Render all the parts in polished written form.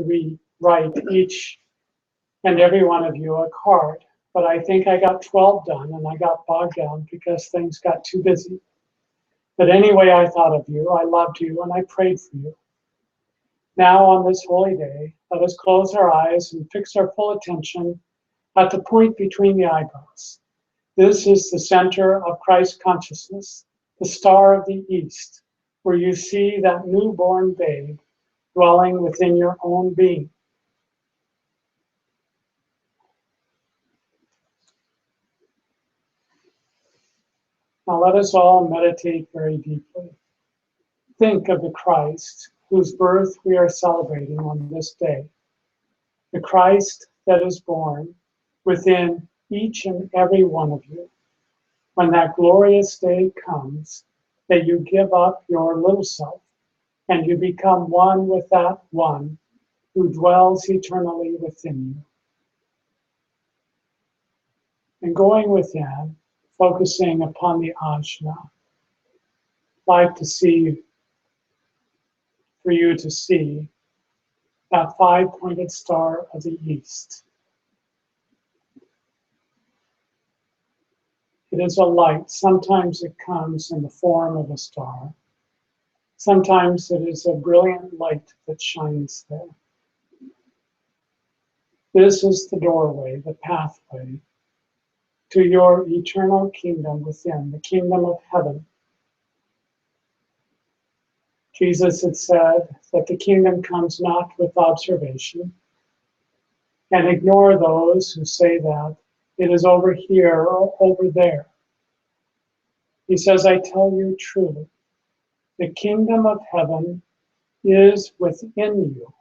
to rewrite each and every one of you a card, but I think I got 12 done and I got bogged down because things got too busy. But anyway, I thought of you, I loved you, and I prayed for you. Now on this holy day, let us close our eyes and fix our full attention at the point between the eyebrows. This is the center of Christ consciousness, the star of the east, where you see that newborn babe dwelling within your own being. Now let us all meditate very deeply. Think of the Christ whose birth we are celebrating on this day. The Christ that is born within each and every one of you. When that glorious day comes, that you give up your little self and you become one with that one who dwells eternally within you. And going within, focusing upon the ajna, I'd like to see, for you to see, that five-pointed star of the east. It is a light. Sometimes it comes in the form of a star. Sometimes it is a brilliant light that shines there. This is the doorway, the pathway to your eternal kingdom within, the kingdom of heaven. Jesus had said that the kingdom comes not with observation, and ignore those who say that it is over here or over there. He says, I tell you truly, the kingdom of heaven is within you.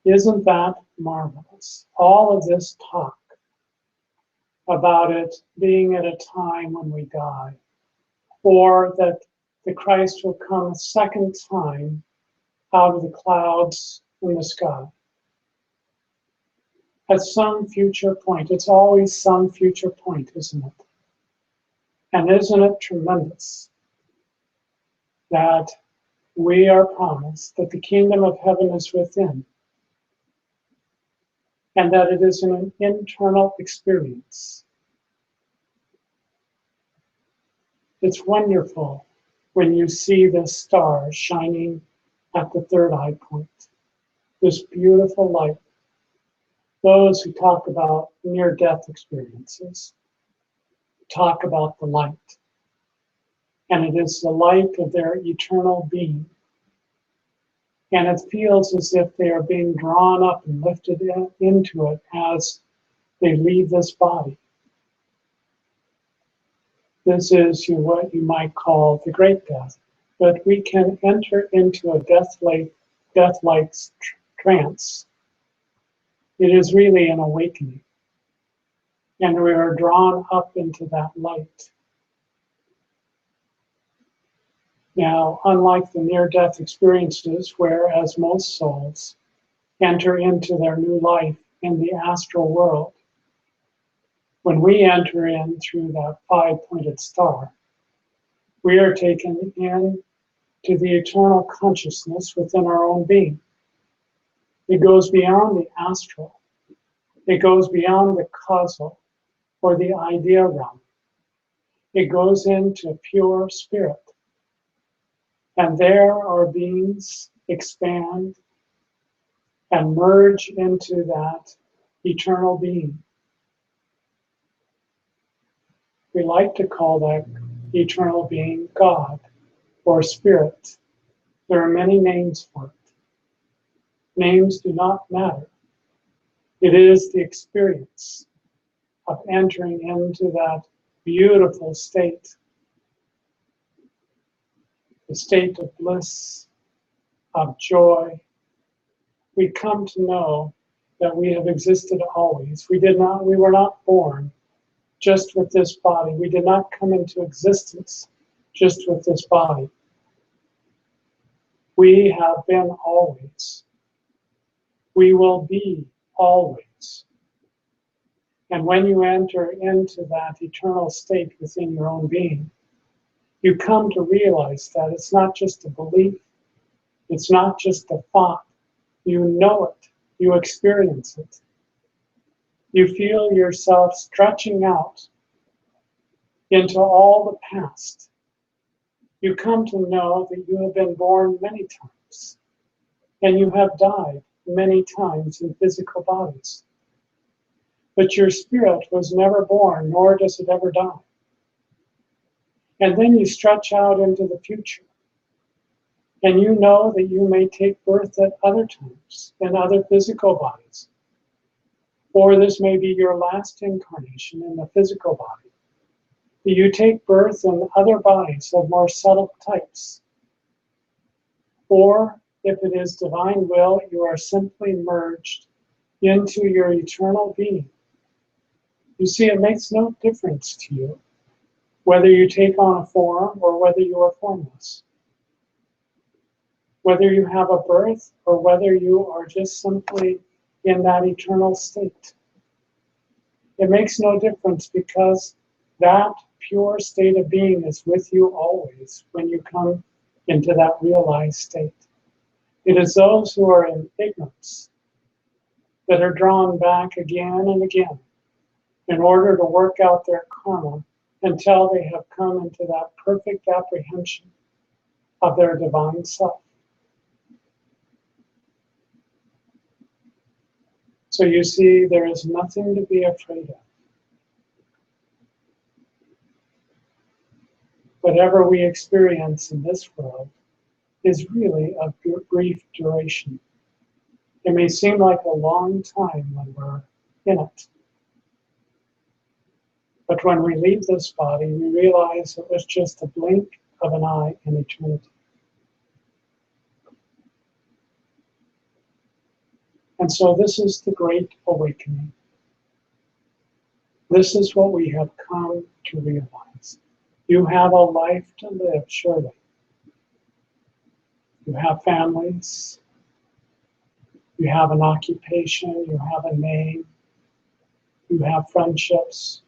Isn't that marvelous? All of this talk about it being at a time when we die, or that the Christ will come a second time out of the clouds in the sky. At some future point, it's always some future point, isn't it? And isn't it tremendous that we are promised that the kingdom of heaven is within, and that it is an internal experience. It's wonderful when you see the star shining at the third eye point, this beautiful light. Those who talk about near-death experiences talk about the light, and it is the light of their eternal being. And it feels as if they are being drawn up and lifted into it as they leave this body. This is what you might call the great death, but we can enter into a death-like trance. It is really an awakening, and we are drawn up into that light. Now, unlike the near-death experiences, whereas most souls enter into their new life in the astral world, when we enter in through that five-pointed star, we are taken in to the eternal consciousness within our own being. It goes beyond the astral. It goes beyond the causal or the idea realm. It goes into pure spirit. And there our beings expand and merge into that eternal being. We like to call that eternal being God or Spirit. There are many names for it. Names do not matter. It is the experience of entering into that beautiful state, the state of bliss, of joy. We come to know that we have existed always. We were not born just with this body. We did not come into existence just with this body. We have been always. We will be always. And when you enter into that eternal state within your own being, you come to realize that it's not just a belief, it's not just a thought, You know it. You experience it. You feel yourself stretching out into all the past. You come to know that you have been born many times, and you have died many times in physical bodies. But your spirit was never born, nor does it ever die. And then you stretch out into the future, and you know that you may take birth at other times in other physical bodies. Or this may be your last incarnation in the physical body. You take birth in other bodies of more subtle types. Or if it is divine will, you are simply merged into your eternal being. You see, it makes no difference to you whether you take on a form or whether you are formless. Whether you have a birth or whether you are just simply in that eternal state. It makes no difference because that pure state of being is with you always when you come into that realized state. It is those who are in ignorance that are drawn back again and again in order to work out their karma until they have come into that perfect apprehension of their divine self. So you see, there is nothing to be afraid of. Whatever we experience in this world is really of brief duration. It may seem like a long time when we're in it. But when we leave this body, we realize it was just a blink of an eye in eternity. And so this is the great awakening. This is what we have come to realize. You have a life to live, surely. You have families. You have an occupation. You have a name. You have friendships.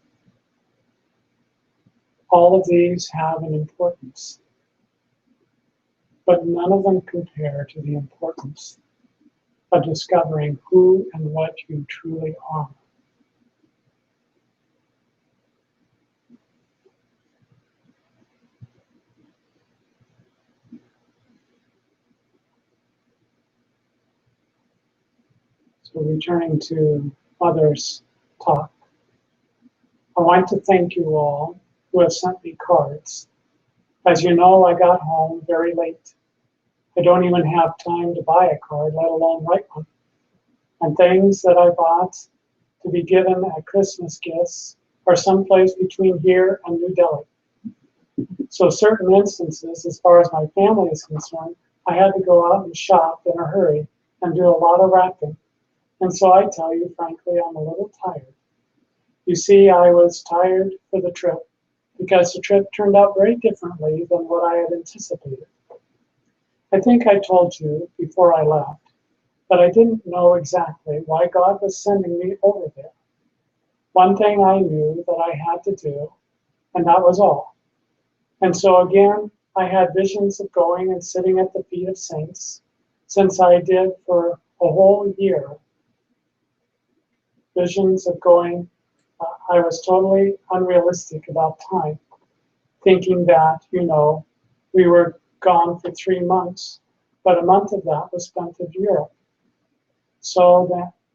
All of these have an importance. But none of them compare to the importance of discovering who and what you truly are. So returning to others' talk, I want to thank you all who have sent me cards. As you know, I got home very late. I don't even have time to buy a card, let alone write one. And things that I bought to be given at Christmas gifts are someplace between here and New Delhi. So certain instances, as far as my family is concerned, I had to go out and shop in a hurry and do a lot of wrapping. And so I tell you, frankly, I'm a little tired. You see, I was tired for the trip because the trip turned out very differently than what I had anticipated. I think I told you before I left that I didn't know exactly why God was sending me over there. One thing I knew that I had to do, and that was all. And so again, I had visions of going and sitting at the feet of saints, since I did for a whole year. Visions of going, I was totally unrealistic about time, thinking that, we were gone for 3 months, but a month of that was spent in Europe.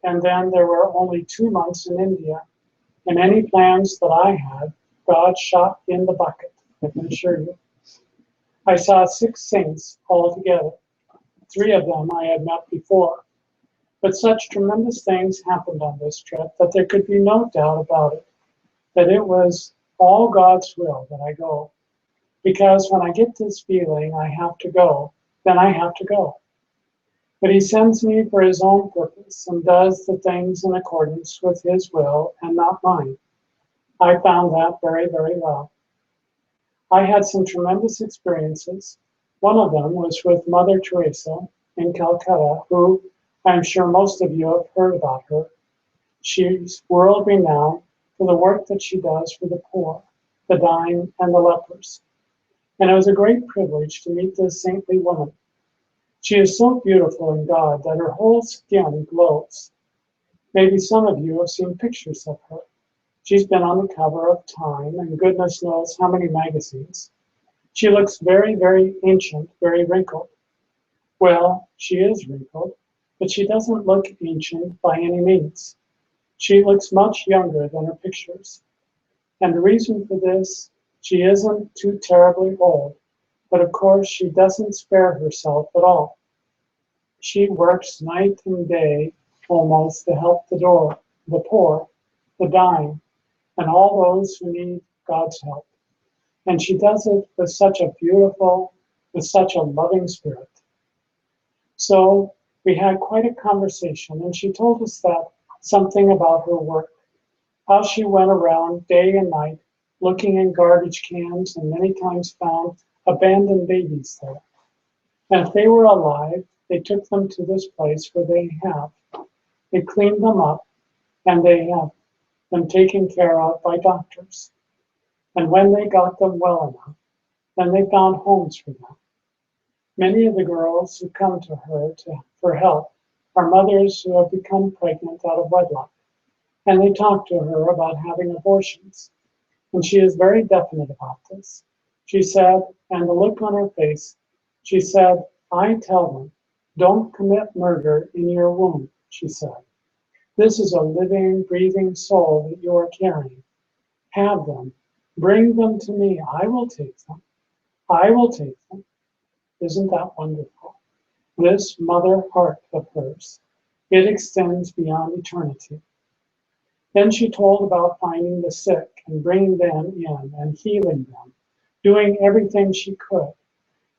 And then there were only 2 months in India, and any plans that I had, God shot in the bucket, I can assure you. I saw 6 saints altogether. 3 of them I had met before. But such tremendous things happened on this trip that there could be no doubt about it, that it was all God's will that I go. Because when I get this feeling I have to go, then I have to go. But he sends me for his own purpose and does the things in accordance with his will and not mine. I found that very, very well. I had some tremendous experiences. One of them was with Mother Teresa in Calcutta, who I'm sure most of you have heard about her. She's world renowned for the work that she does for the poor, the dying, and the lepers. And it was a great privilege to meet this saintly woman. She is so beautiful in God that her whole skin glows. Maybe some of you have seen pictures of her. She's been on the cover of Time and goodness knows how many magazines. She looks very, very ancient, very wrinkled. Well, she is wrinkled, but she doesn't look ancient by any means. She looks much younger than her pictures. And the reason for this, she isn't too terribly old, but of course she doesn't spare herself at all. She works night and day almost to help the poor, the dying, and all those who need God's help. And she does it with such a loving spirit. So we had quite a conversation, and she told us that something about her work, how she went around day and night looking in garbage cans and many times found abandoned babies there. And if they were alive, they took them to this place where they cleaned them up and they have them taken care of by doctors. And when they got them well enough, then they found homes for them. Many of the girls who come to her for help are mothers who have become pregnant out of wedlock. And they talk to her about having abortions. And she is very definite about this. She said, and the look on her face, she said, I tell them, don't commit murder in your womb, she said. This is a living, breathing soul that you are carrying. Have them. Bring them to me. I will take them. I will take them. Isn't that wonderful? This mother heart of hers, it extends beyond eternity. Then she told about finding the sick and bringing them in and healing them, doing everything she could.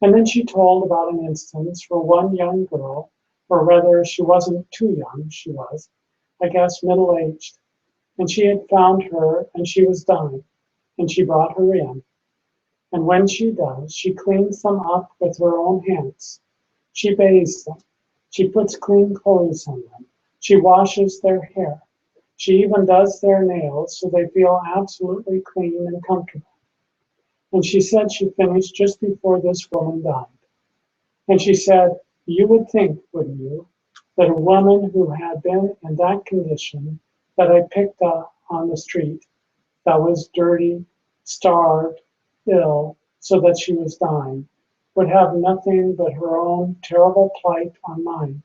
And then she told about an instance where one young girl, or rather she wasn't too young, she was, I guess middle-aged, and she had found her and she was dying, and she brought her in. And when she does, she cleans them up with her own hands. She bathes them. She puts clean clothes on them. She washes their hair. She even does their nails so they feel absolutely clean and comfortable. And she said she finished just before this woman died. And she said, you would think, wouldn't you, that a woman who had been in that condition that I picked up on the street, that was dirty, starved, ill, so that she was dying, would have nothing but her own terrible plight on mind.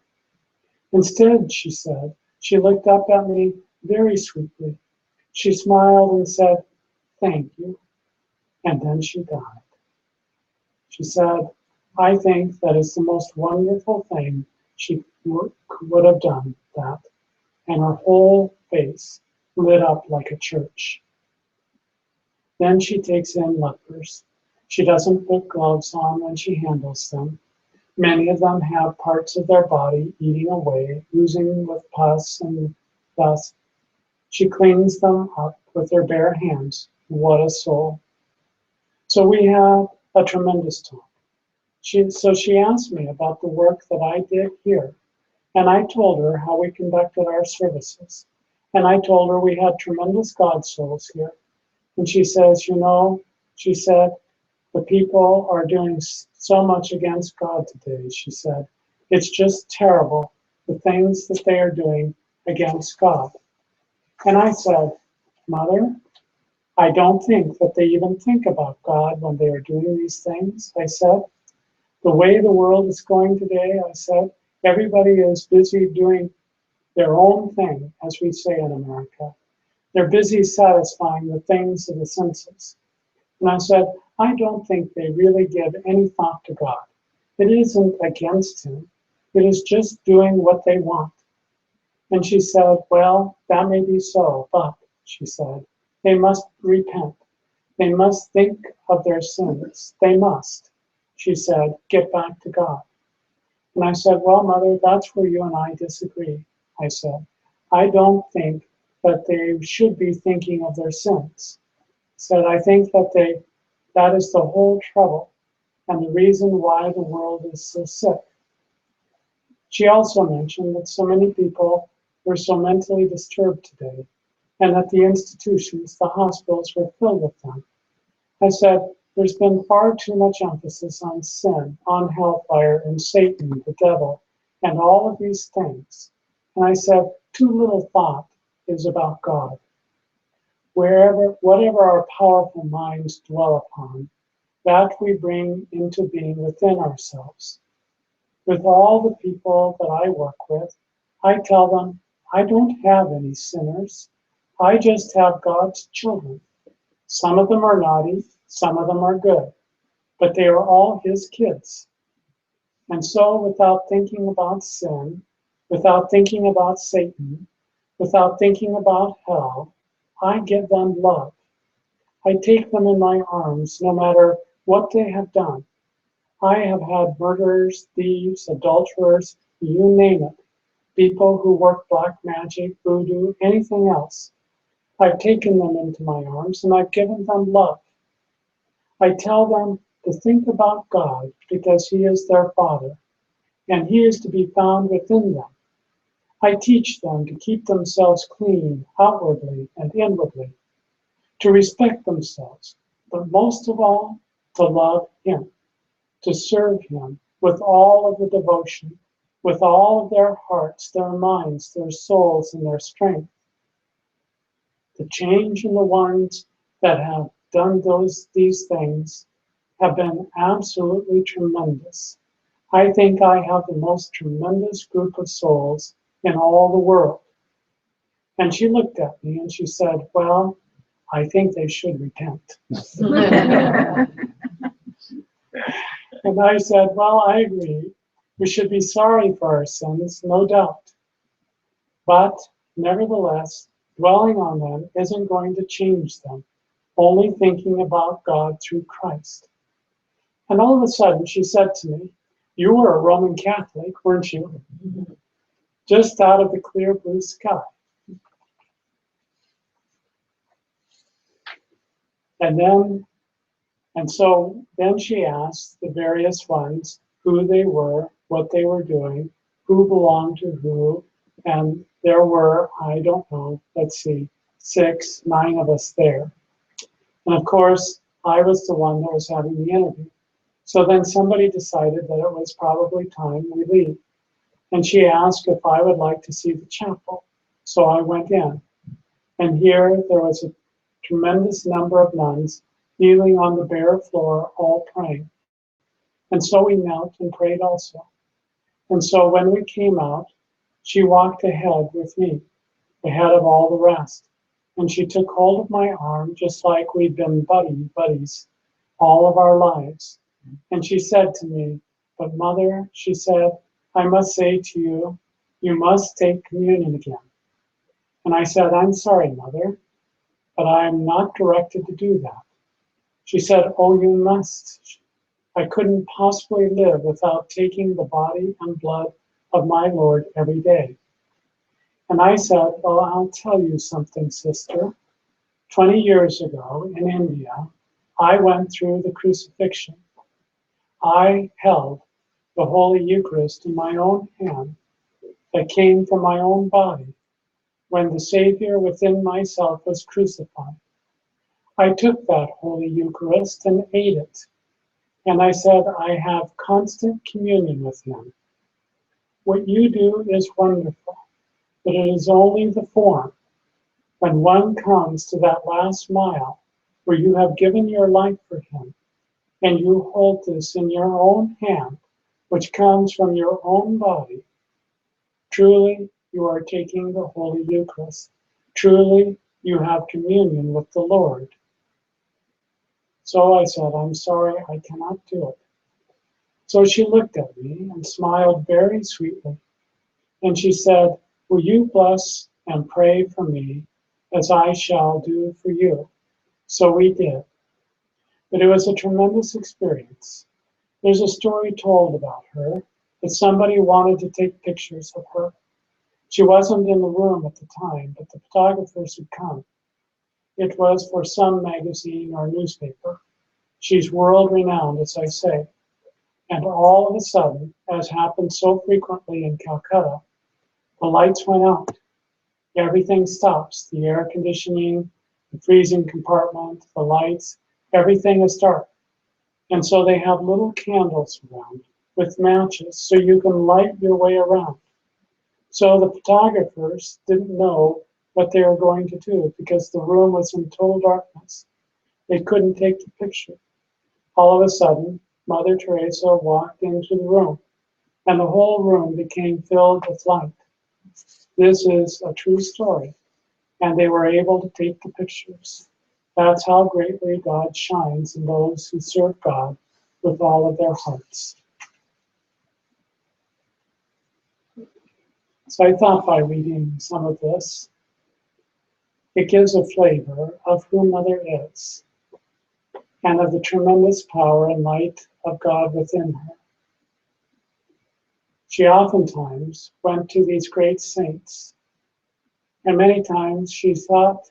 Instead, she said, she looked up at me very sweetly. She smiled and said, thank you. And then she died. She said, I think that is the most wonderful thing she would have done, that. And her whole face lit up like a church. Then she takes in lepers. She doesn't put gloves on when she handles them. Many of them have parts of their body eating away, oozing with pus and dust. She cleans them up with her bare hands. What a soul. So we have a tremendous talk. So she asked me about the work that I did here. And I told her how we conducted our services. And I told her we had tremendous God souls here. And she says, you know, she said, the people are doing so much against God today, she said. It's just terrible, the things that they are doing against God. And I said, Mother, I don't think that they even think about God when they are doing these things, I said. The way the world is going today, I said, everybody is busy doing their own thing, as we say in America. They're busy satisfying the things of the senses. And I said, I don't think they really give any thought to God. It isn't against him. It is just doing what they want. And she said, well, that may be so, but, she said, they must repent. They must think of their sins. They must, she said, get back to God. And I said, well, Mother, that's where you and I disagree, I said. I don't think that they should be thinking of their sins. I said, I think that is the whole trouble and the reason why the world is so sick. She also mentioned that so many people were so mentally disturbed today and that the institutions, the hospitals, were filled with them. I said, There's been far too much emphasis on sin, on hellfire and Satan, the devil, and all of these things. And I said, too little thought is about God. Whatever our powerful minds dwell upon, that we bring into being within ourselves. With all the people that I work with, I tell them, I don't have any sinners. I just have God's children. Some of them are naughty, some of them are good, but they are all His kids. And so without thinking about sin, without thinking about Satan, without thinking about hell, I give them love. I take them in my arms no matter what they have done. I have had murderers, thieves, adulterers, you name it, people who work black magic, voodoo, anything else. I've taken them into my arms and I've given them love. I tell them to think about God because He is their Father and He is to be found within them. I teach them to keep themselves clean outwardly and inwardly, to respect themselves, but most of all, to love Him, to serve Him with all of the devotion, with all of their hearts, their minds, their souls, and their strength. The change in the ones that have done these things have been absolutely tremendous. I think I have the most tremendous group of souls in all the world. And she looked at me and she said, well, I think they should repent. And I said, well, I agree. We should be sorry for our sins, no doubt. But nevertheless, dwelling on them isn't going to change them, only thinking about God through Christ. And all of a sudden, she said to me, you were a Roman Catholic, weren't you? Just out of the clear blue sky. And so then she asked the various ones who they were, what they were doing, who belonged to who, and there were, I don't know, let's see, 6, 9 of us there. And of course, I was the one that was having the interview. So then somebody decided that it was probably time we leave. And she asked if I would like to see the chapel. So I went in. And here there was a tremendous number of nuns kneeling on the bare floor, all praying. And so we knelt and prayed also. And so when we came out, she walked ahead with me, ahead of all the rest. And she took hold of my arm just like we'd been buddies all of our lives. And she said to me, but Mother, she said, I must say to you, you must take communion again. And I said, I'm sorry, Mother, but I am not directed to do that. She said, oh, you must. I couldn't possibly live without taking the body and blood of my Lord every day. And I said, well, I'll tell you something, sister. 20 years ago in India, I went through the crucifixion. I held the Holy Eucharist in my own hand that came from my own body when the Savior within myself was crucified. I took that Holy Eucharist and ate it. And I said, I have constant communion with Him. What you do is wonderful, but it is only the form. When one comes to that last mile where you have given your life for Him, and you hold this in your own hand, which comes from your own body, truly you are taking the Holy Eucharist. Truly you have communion with the Lord. So I said, I'm sorry, I cannot do it. So she looked at me and smiled very sweetly. And she said, will you bless and pray for me as I shall do for you? So we did. But it was a tremendous experience. There's a story told about her that somebody wanted to take pictures of her. She wasn't in the room at the time, but the photographers had come. It was for some magazine or newspaper. She's world renowned, as I say. And all of a sudden, as happens so frequently in Calcutta, the lights went out. Everything stops. The air conditioning, the freezing compartment, the lights, everything is dark. And so they have little candles around with matches so you can light your way around. So the photographers didn't know what they were going to do because the room was in total darkness. They couldn't take the picture. All of a sudden, Mother Teresa walked into the room, and the whole room became filled with light. This is a true story, and they were able to take the pictures. That's how greatly God shines in those who serve God with all of their hearts. So I thought by reading some of this, it gives a flavor of who Mother is and of the tremendous power and light of God within her. She oftentimes went to these great saints, and many times she thought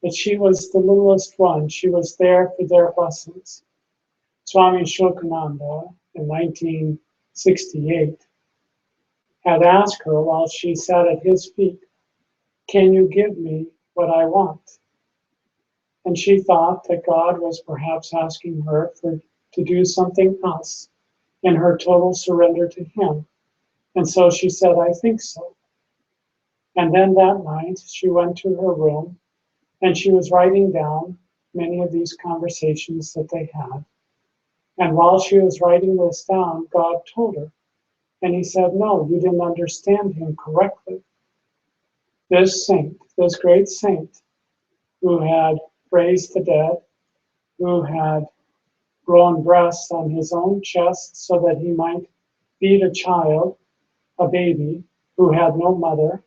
that she was the littlest one. She was there for their blessings. Swami Shokananda in 1968 had asked her while she sat at his feet, "Can you give me what I want?" And she thought that God was perhaps asking her to do something else in her total surrender to Him. And so she said, "I think so." And then that night she went to her room and she was writing down many of these conversations that they had. And while she was writing this down, God told her, and He said, "No, you didn't understand Him correctly. This saint, this great saint, who had raised the dead, who had grown breasts on his own chest so that he might feed a child, a baby, who had no mother,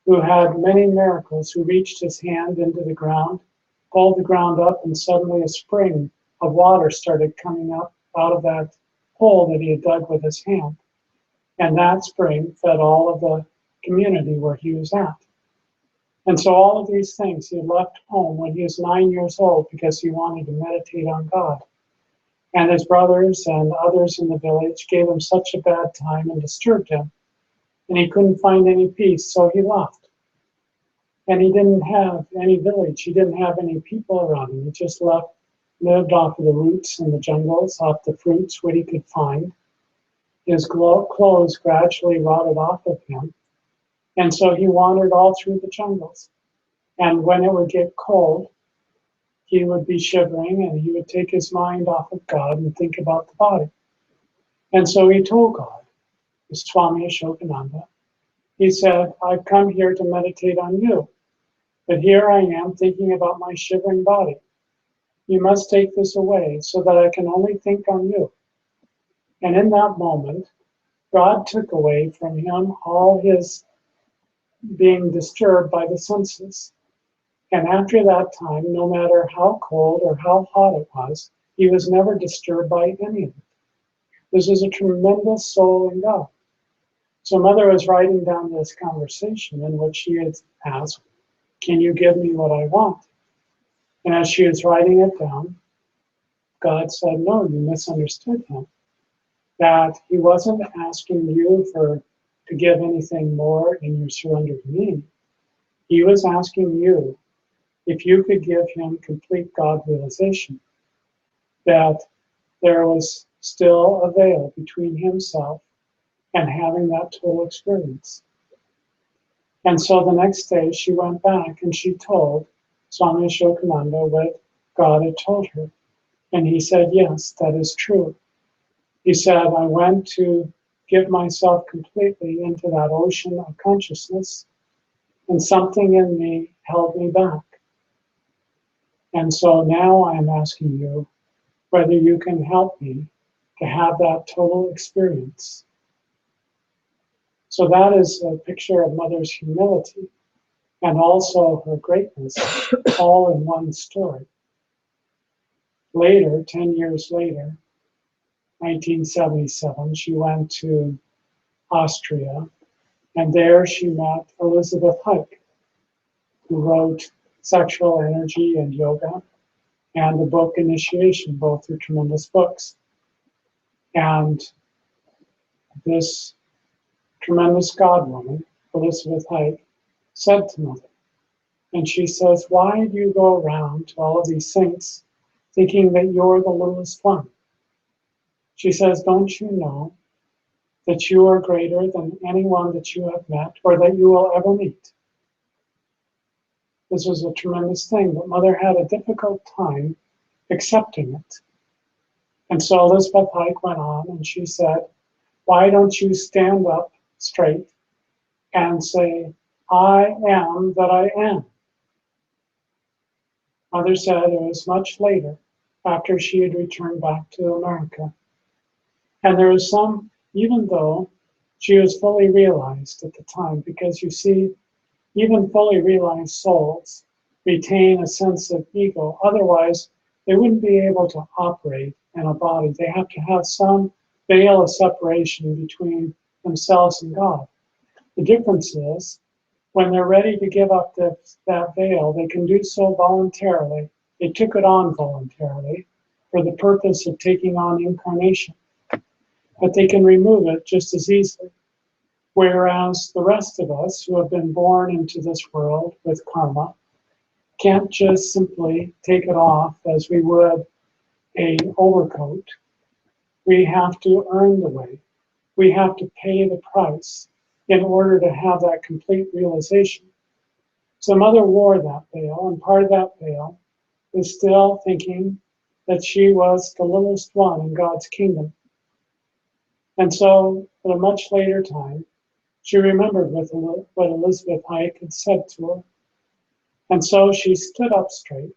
who had many miracles, who reached his hand into the ground, pulled the ground up, and suddenly a spring of water started coming up out of that hole that he had dug with his hand. And that spring fed all of the community where he was at. And so all of these things, he had left home when he was 9 years old because he wanted to meditate on God. And his brothers and others in the village gave him such a bad time and disturbed him. And he couldn't find any peace, so he left. And he didn't have any village. He didn't have any people around him. He just lived off of the roots in the jungles, off the fruits, what he could find. His clothes gradually rotted off of him. And so he wandered all through the jungles. And when it would get cold, he would be shivering and he would take his mind off of God and think about the body. And so he told God, Swami Ashokananda, he said, "I've come here to meditate on you, but here I am thinking about my shivering body. You must take this away so that I can only think on you." And in that moment, God took away from him all his being disturbed by the senses. And after that time, no matter how cold or how hot it was, he was never disturbed by any of it. This is a tremendous soul in God. So Mother was writing down this conversation in which she had asked, "Can you give me what I want?" And as she was writing it down, God said, "No, you misunderstood him. That he wasn't asking you to give anything more in your surrender to me. He was asking you if you could give him complete God realization, that there was still a veil between himself and having that total experience." And so the next day she went back and she told Swami Ashokananda what God had told her. And he said, "Yes, that is true." He said, "I went to give myself completely into that ocean of consciousness, and something in me held me back. And so now I'm asking you whether you can help me to have that total experience." So that is a picture of Mother's humility and also her greatness, all in one story. Later, 10 years later, 1977, she went to Austria, and there she met Elizabeth Hike, who wrote Sexual Energy and Yoga and the book Initiation. Both are tremendous books. And this tremendous God woman, Elizabeth Hike, said to Mother, and she says, "Why do you go around to all of these saints thinking that you're the littlest one? She says, don't you know that you are greater than anyone that you have met or that you will ever meet? This was a tremendous thing, but Mother had a difficult time accepting it. And so Elizabeth Pike went on and she said, why don't you stand up straight and say, I am that I am? Mother said it was much later, after she had returned back to America. And there was some, even though she was fully realized at the time, because you see, even fully realized souls retain a sense of ego. Otherwise, they wouldn't be able to operate in a body. They have to have some veil of separation between themselves and God. The difference is, when they're ready to give up that veil, they can do so voluntarily. They took it on voluntarily for the purpose of taking on incarnation. But they can remove it just as easily. Whereas the rest of us who have been born into this world with karma can't just simply take it off as we would an overcoat. We have to earn the way. We have to pay the price in order to have that complete realization. So Mother wore that veil, and part of that veil is still thinking that she was the littlest one in God's kingdom. And so at a much later time, she remembered what Elizabeth Pike had said to her. And so she stood up straight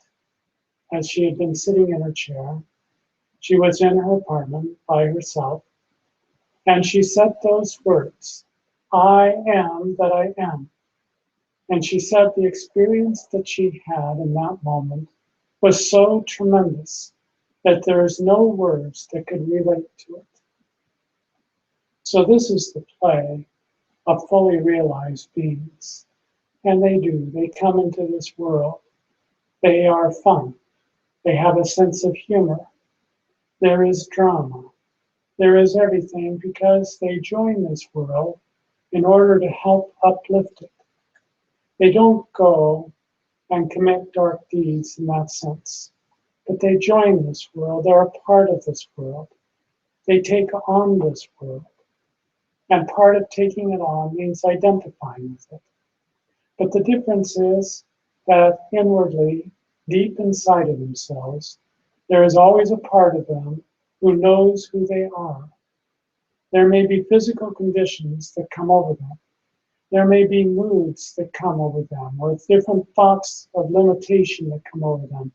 as she had been sitting in her chair. She was in her apartment by herself. And she said those words, I am that I am. And she said the experience that she had in that moment was so tremendous that there's no words that could relate to it. So this is the play of fully realized beings. And they do. They come into this world. They are fun. They have a sense of humor. There is drama. There is everything because they join this world in order to help uplift it. They don't go and commit dark deeds in that sense, but they join this world. They're a part of this world. They take on this world. And part of taking it on means identifying with it. But the difference is that inwardly, deep inside of themselves, there is always a part of them who knows who they are. There may be physical conditions that come over them. There may be moods that come over them, or different thoughts of limitation that come over them,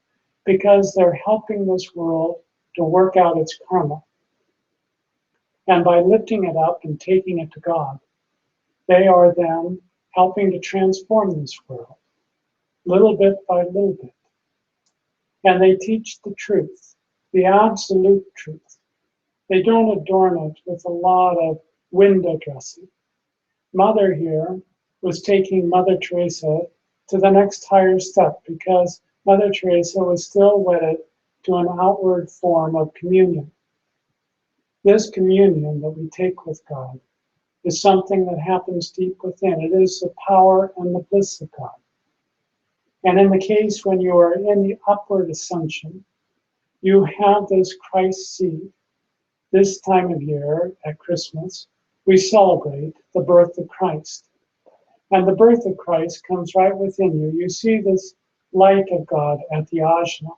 because they're helping this world to work out its karma. And by lifting it up and taking it to God, they are then helping to transform this world, little bit by little bit. And they teach the truth, the absolute truth. They don't adorn it with a lot of window dressing. Mother here was taking Mother Teresa to the next higher step because Mother Teresa was still wedded to an outward form of communion. This communion that we take with God is something that happens deep within. It is the power and the bliss of God. And in the case when you are in the upward ascension, you have this Christ seed. This time of year at Christmas, we celebrate the birth of Christ. And the birth of Christ comes right within you. You see this light of God at the ajna.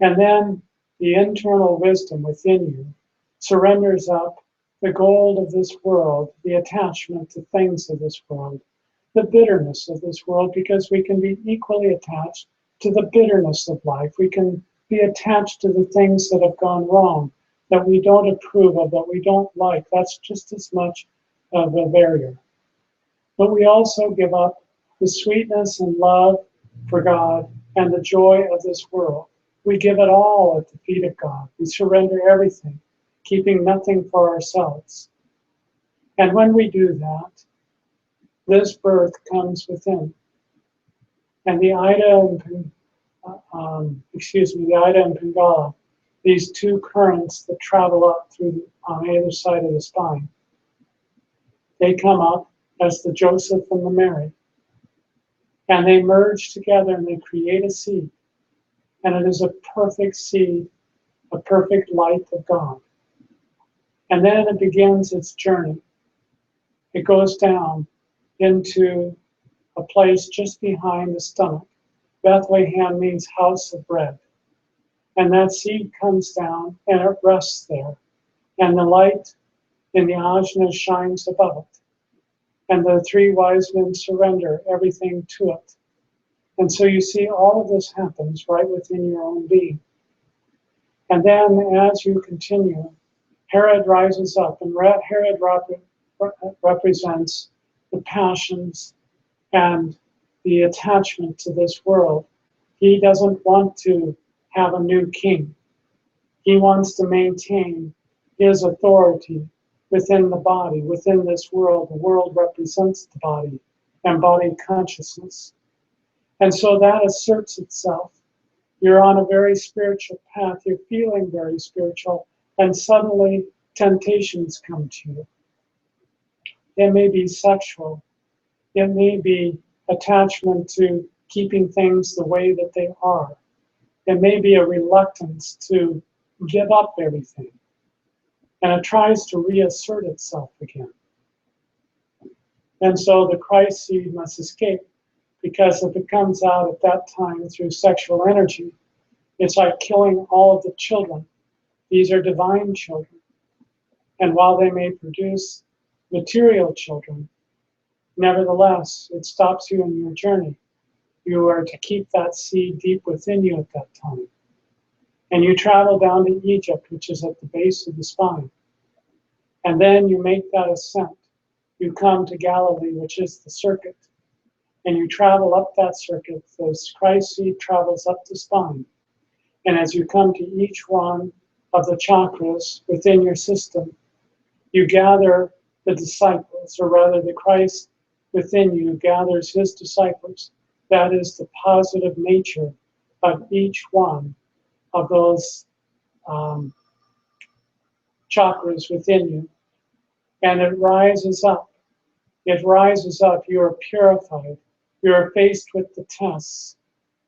And then the internal wisdom within you surrenders up the gold of this world, the attachment to things of this world, the bitterness of this world, because we can be equally attached to the bitterness of life. We can be attached to the things that have gone wrong, that we don't approve of, that we don't like. That's just as much of a barrier. But we also give up the sweetness and love for God and the joy of this world. We give it all at the feet of God. We surrender everything, keeping nothing for ourselves. And when we do that, this birth comes within. And the Ida and Pingala, these two currents that travel up through on either side of the spine, they come up as the Joseph and the Mary. And they merge together and they create a seed. And it is a perfect seed, a perfect light of God. And then it begins its journey. It goes down into a place just behind the stomach. Bethlehem means house of bread. And that seed comes down and it rests there. And the light in the ajna shines above it. And the three wise men surrender everything to it. And so you see all of this happens right within your own being. And then as you continue, Herod rises up, and Herod represents the passions and the attachment to this world. He doesn't want to have a new king. He wants to maintain his authority within the body, within this world. The world represents the body and body consciousness. And so that asserts itself. You're on a very spiritual path. You're feeling very spiritual, and suddenly temptations come to you. It may be sexual. It may be attachment to keeping things the way that they are. It may be a reluctance to give up everything. And it tries to reassert itself again. And so the Christ seed must escape, because if it comes out at that time through sexual energy, it's like killing all of the children. These are divine children. And while they may produce material children, nevertheless, it stops you in your journey. You are to keep that seed deep within you at that time. And you travel down to Egypt, which is at the base of the spine. And then you make that ascent. You come to Galilee, which is the circuit. And you travel up that circuit. The Christ seed travels up the spine. And as you come to each one of the chakras within your system, you gather the disciples, or rather the Christ within you gathers his disciples. That is the positive nature of each one of those chakras within you. And it rises up. It rises up. You are purified. You are faced with the tests.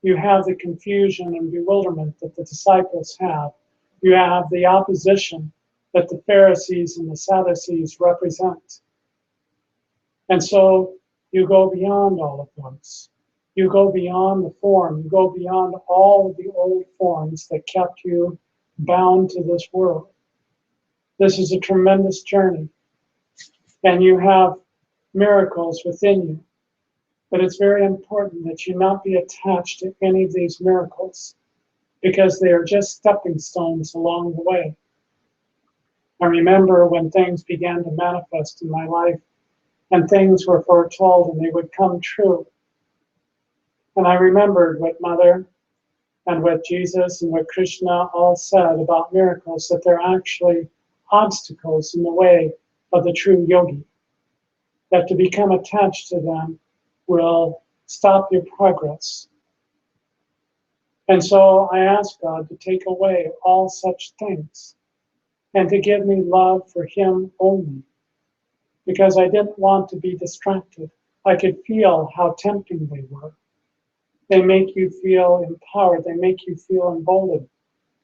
You have the confusion and bewilderment that the disciples have. You have the opposition that the Pharisees and the Sadducees represent. And so you go beyond all of those. You go beyond the form. You go beyond all of the old forms that kept you bound to this world. This is a tremendous journey. And you have miracles within you. But it's very important that you not be attached to any of these miracles, because they are just stepping stones along the way. I remember when things began to manifest in my life, and things were foretold and they would come true. And I remembered what Mother and what Jesus and what Krishna all said about miracles, that they're actually obstacles in the way of the true yogi, that to become attached to them will stop your progress. And so I asked God to take away all such things and to give me love for him only, because I didn't want to be distracted. I could feel how tempting they were. They make you feel empowered. They make you feel emboldened.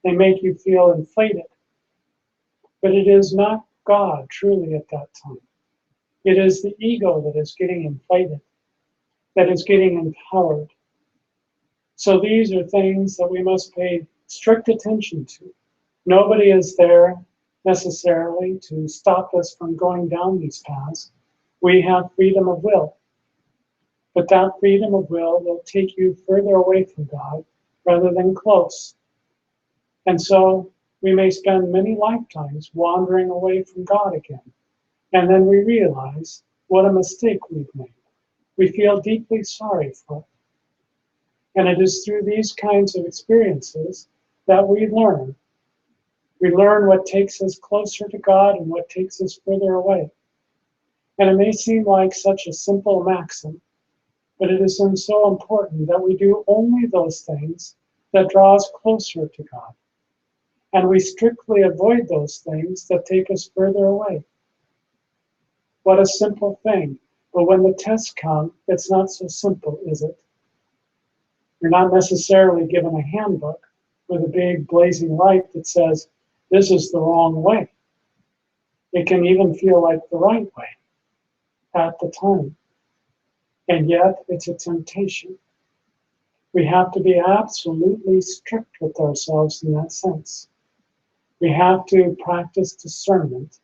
They make you feel inflated. But it is not God truly at that time. It is the ego that is getting inflated, that is getting empowered. So these are things that we must pay strict attention to. Nobody is there necessarily to stop us from going down these paths. We have freedom of will. But that freedom of will take you further away from God rather than close. And so we may spend many lifetimes wandering away from God again. And then we realize what a mistake we've made. We feel deeply sorry for it. And it is through these kinds of experiences that we learn. We learn what takes us closer to God and what takes us further away. And it may seem like such a simple maxim, but it is so important that we do only those things that draw us closer to God. And we strictly avoid those things that take us further away. What a simple thing. But when the tests come, it's not so simple, is it? You're not necessarily given a handbook with a big blazing light that says, this is the wrong way. It can even feel like the right way at the time. And yet it's a temptation. We have to be absolutely strict with ourselves in that sense. We have to practice discernment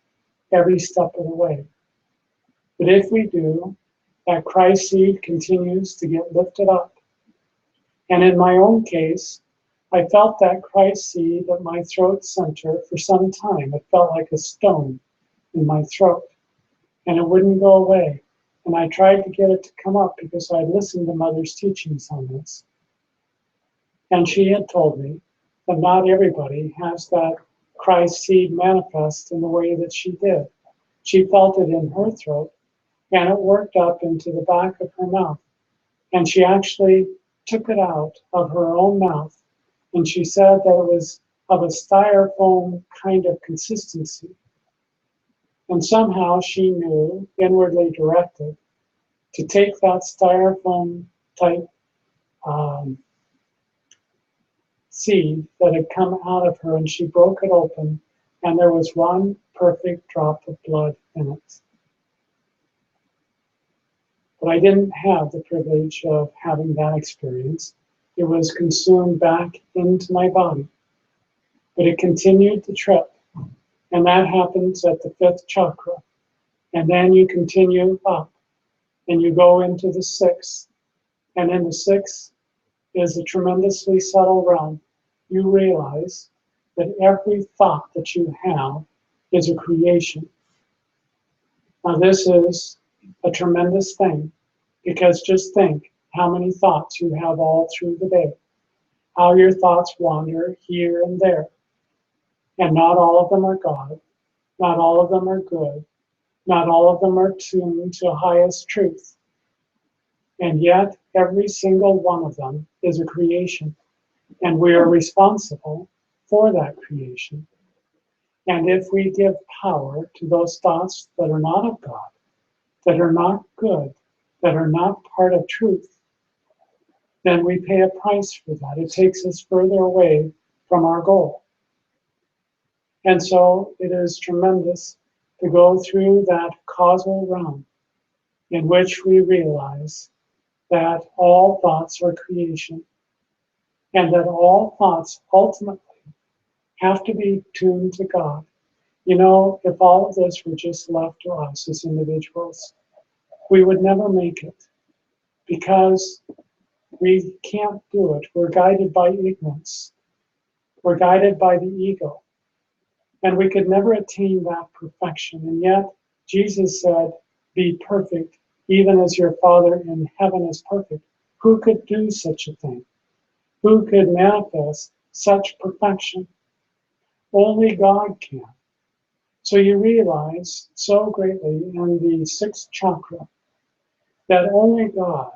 every step of the way. But if we do, that Christ seed continues to get lifted up. And in my own case, I felt that Christ seed at my throat center for some time. It felt like a stone in my throat, and it wouldn't go away. And I tried to get it to come up because I listened to Mother's teachings on this. And she had told me that not everybody has that Christ seed manifest in the way that she did. She felt it in her throat, and it worked up into the back of her mouth. And she actually took it out of her own mouth. And she said that it was of a styrofoam kind of consistency. And somehow she knew, inwardly directed, to take that styrofoam type seed that had come out of her, and she broke it open, and there was one perfect drop of blood in it. But I didn't have the privilege of having that experience. It was consumed back into my body. But it continued to trip. And that happens at the 5th chakra. And then you continue up. And you go into the 6th. And in the 6th is a tremendously subtle realm. You realize that every thought that you have is a creation. Now this is a tremendous thing, because just think how many thoughts you have all through the day, how your thoughts wander here and there. And not all of them are God, not all of them are good, not all of them are tuned to highest truth. And yet every single one of them is a creation, and we are responsible for that creation. And if we give power to those thoughts that are not of God, that are not good, that are not part of truth, then we pay a price for that. It takes us further away from our goal. And so it is tremendous to go through that causal realm in which we realize that all thoughts are creation, and that all thoughts ultimately have to be tuned to God. You know, if all of this were just left to us as individuals, we would never make it, because we can't do it. We're guided by ignorance. We're guided by the ego. And we could never attain that perfection. And yet, Jesus said, be perfect, even as your Father in heaven is perfect. Who could do such a thing? Who could manifest such perfection? Only God can. So you realize so greatly in the 6th chakra that only God,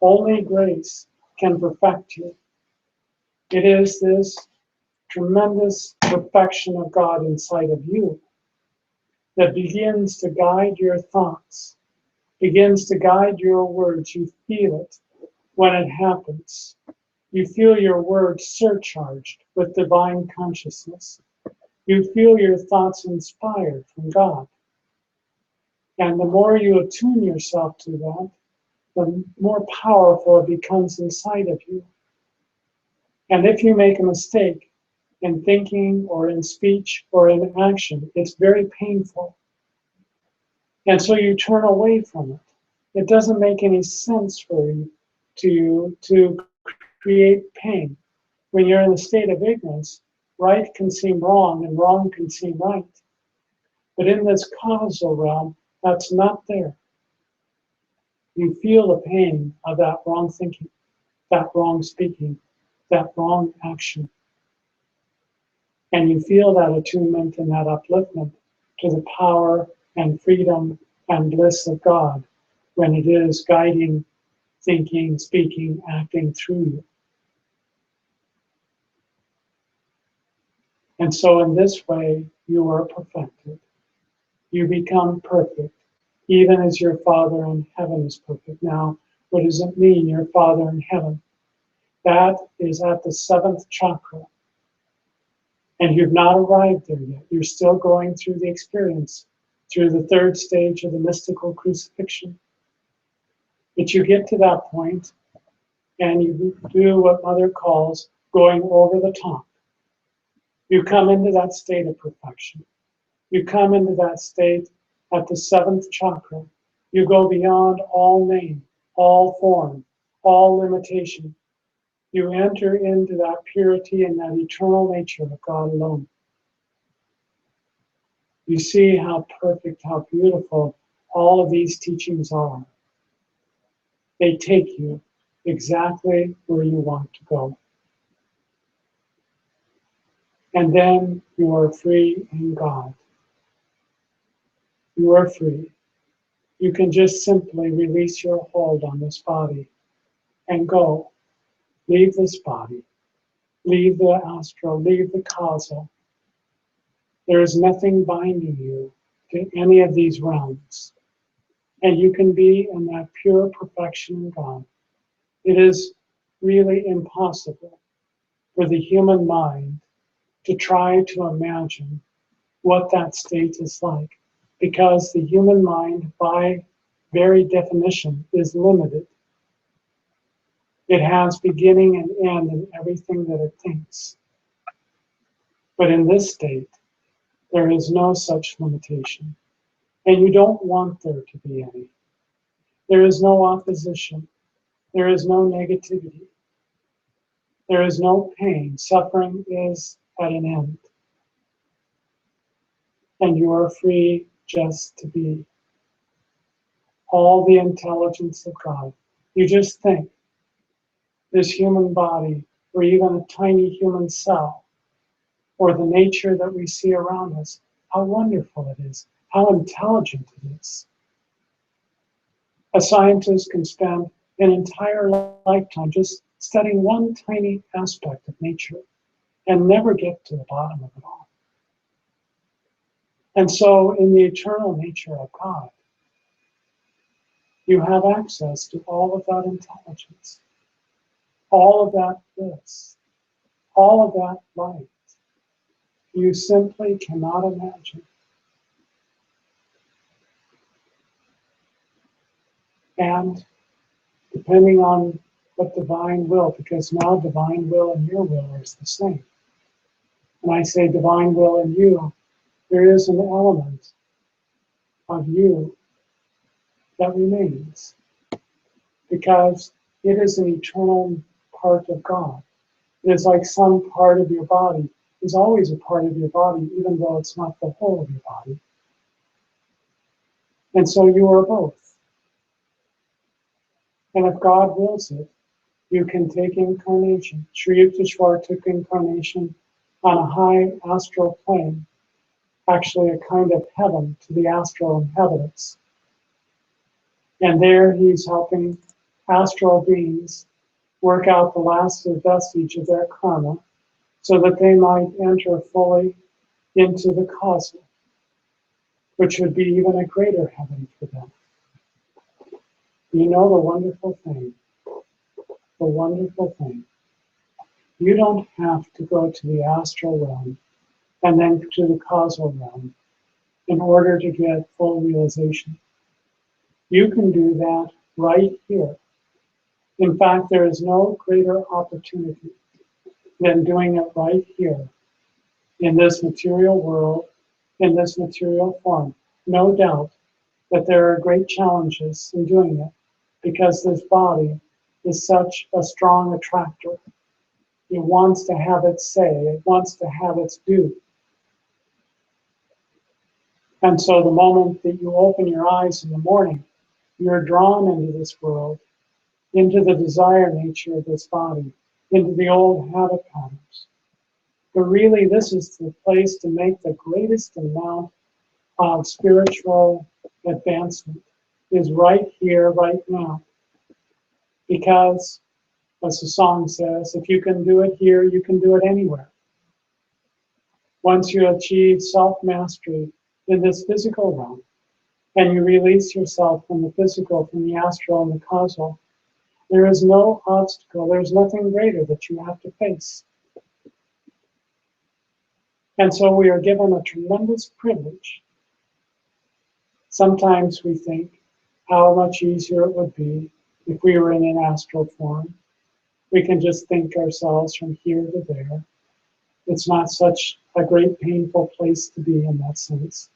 only grace can perfect you. It is this tremendous perfection of God inside of you that begins to guide your thoughts, begins to guide your words. You feel it when it happens. You feel your words surcharged with divine consciousness. You feel your thoughts inspired from God. And the more you attune yourself to that, the more powerful it becomes inside of you. And if you make a mistake in thinking or in speech or in action, it's very painful. And so you turn away from it. It doesn't make any sense for you to create pain. When you're in a state of ignorance, right can seem wrong and wrong can seem right. But in this causal realm, that's not there. You feel the pain of that wrong thinking, that wrong speaking, that wrong action. And you feel that attunement and that upliftment to the power and freedom and bliss of God when it is guiding, thinking, speaking, acting through you. And so in this way, you are perfected. You become perfect, even as your Father in heaven is perfect. Now, what does it mean, your Father in heaven? That is at the 7th chakra. And you've not arrived there yet. You're still going through the experience, through the third stage of the mystical crucifixion. But you get to that point and you do what Mother calls going over the top. You come into that state of perfection. You come into that state at the seventh chakra. You go beyond all name, all form, all limitation. You enter into that purity and that eternal nature of God alone. You see how perfect, how beautiful all of these teachings are. They take you exactly where you want to go. And then you are free in God. You are free. You can just simply release your hold on this body and go. Leave this body. Leave the astral. Leave the causal. There is nothing binding you to any of these realms. And you can be in that pure perfection in God. It is really impossible for the human mind to try to imagine what that state is like, because the human mind, by very definition, is limited. It has beginning and end in everything that it thinks. But in this state, there is no such limitation, and you don't want there to be any. There is no opposition. There is no negativity. There is no pain. Suffering is at an end. And you are free just to be. All the intelligence of God. You just think this human body, or even a tiny human cell, or the nature that we see around us, how wonderful it is, how intelligent it is. A scientist can spend an entire lifetime just studying one tiny aspect of nature and never get to the bottom of it all. And so in the eternal nature of God, you have access to all of that intelligence, all of that bliss, all of that light. You simply cannot imagine. And depending on what divine will, because now divine will and your will is the same. When I say divine will in you, there is an element of you that remains, because it is an eternal part of God. It is like some part of your body is always a part of your body, even though it's not the whole of your body. And so you are both. And if God wills it, you can take incarnation. Sri Yukteswar took incarnation on a high astral plane, actually a kind of heaven to the astral inhabitants. And there he's helping astral beings work out the last vestige of their karma so that they might enter fully into the causal, which would be even a greater heaven for them. You know the wonderful thing, the wonderful thing. You don't have to go to the astral realm and then to the causal realm in order to get full realization. You can do that right here. In fact, there is no greater opportunity than doing it right here in this material world, in this material form. No doubt that there are great challenges in doing it because this body is such a strong attractor. It wants to have its say, it wants to have its due. And so the moment that you open your eyes in the morning, you're drawn into this world, into the desire nature of this body, into the old habit patterns. But really, this is the place to make the greatest amount of spiritual advancement, is right here, right now. Because, as the song says, if you can do it here, you can do it anywhere. Once you achieve self-mastery in this physical realm, and you release yourself from the physical, from the astral and the causal, there is no obstacle, there's nothing greater that you have to face. And so we are given a tremendous privilege. Sometimes we think how much easier it would be if we were in an astral form. We can just think ourselves from here to there. It's not such a great painful place to be in that sense.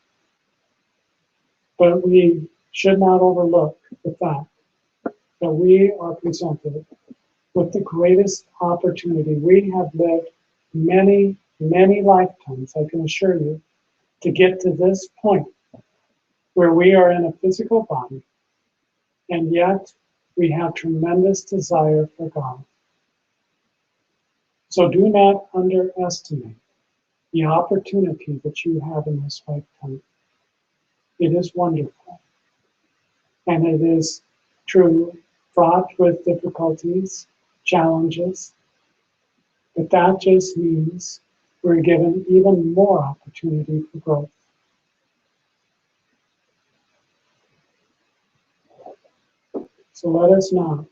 But we should not overlook the fact that we are presented with the greatest opportunity. We have lived many, many lifetimes, I can assure you, to get to this point where we are in a physical body, and yet we have tremendous desire for God. So do not underestimate the opportunity that you have in this lifetime. It is wonderful. And it is true, fraught with difficulties, challenges, but that just means we're given even more opportunity for growth. So let us not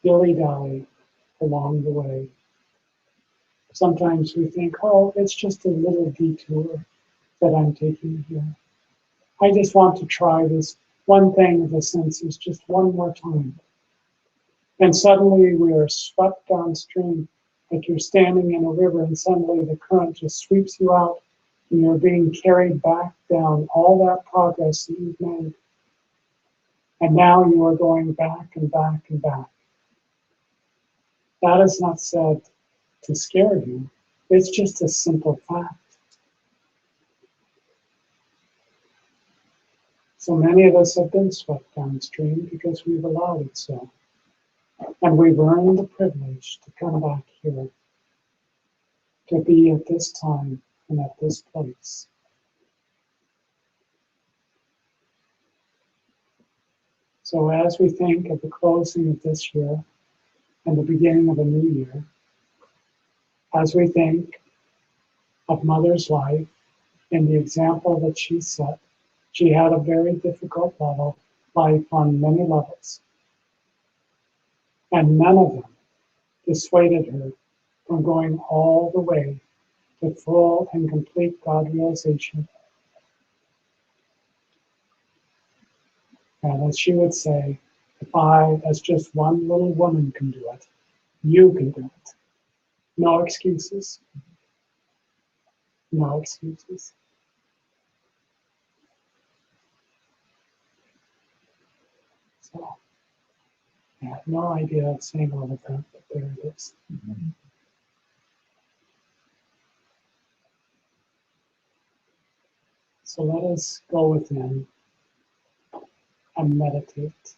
dilly-dally along the way. Sometimes we think, oh, it's just a little detour that I'm taking here. I just want to try this one thing of the senses just one more time. And suddenly we are swept downstream, like you're standing in a river and suddenly the current just sweeps you out and you're being carried back down all that progress that you've made. And now you are going back and back and back. That is not said to scare you. It's just a simple fact. So many of us have been swept downstream because we've allowed it so. And we've earned the privilege to come back here, to be at this time and at this place. So as we think of the closing of this year and the beginning of a new year, as we think of Mother's life and the example that she set, she had a very difficult life on many levels. And none of them dissuaded her from going all the way to full and complete God realization. And as she would say, if I, as just one little woman, can do it, you can do it. No excuses. No excuses. So, I have no idea of saying all of that, but there it is. Mm-hmm. So let us go within and meditate.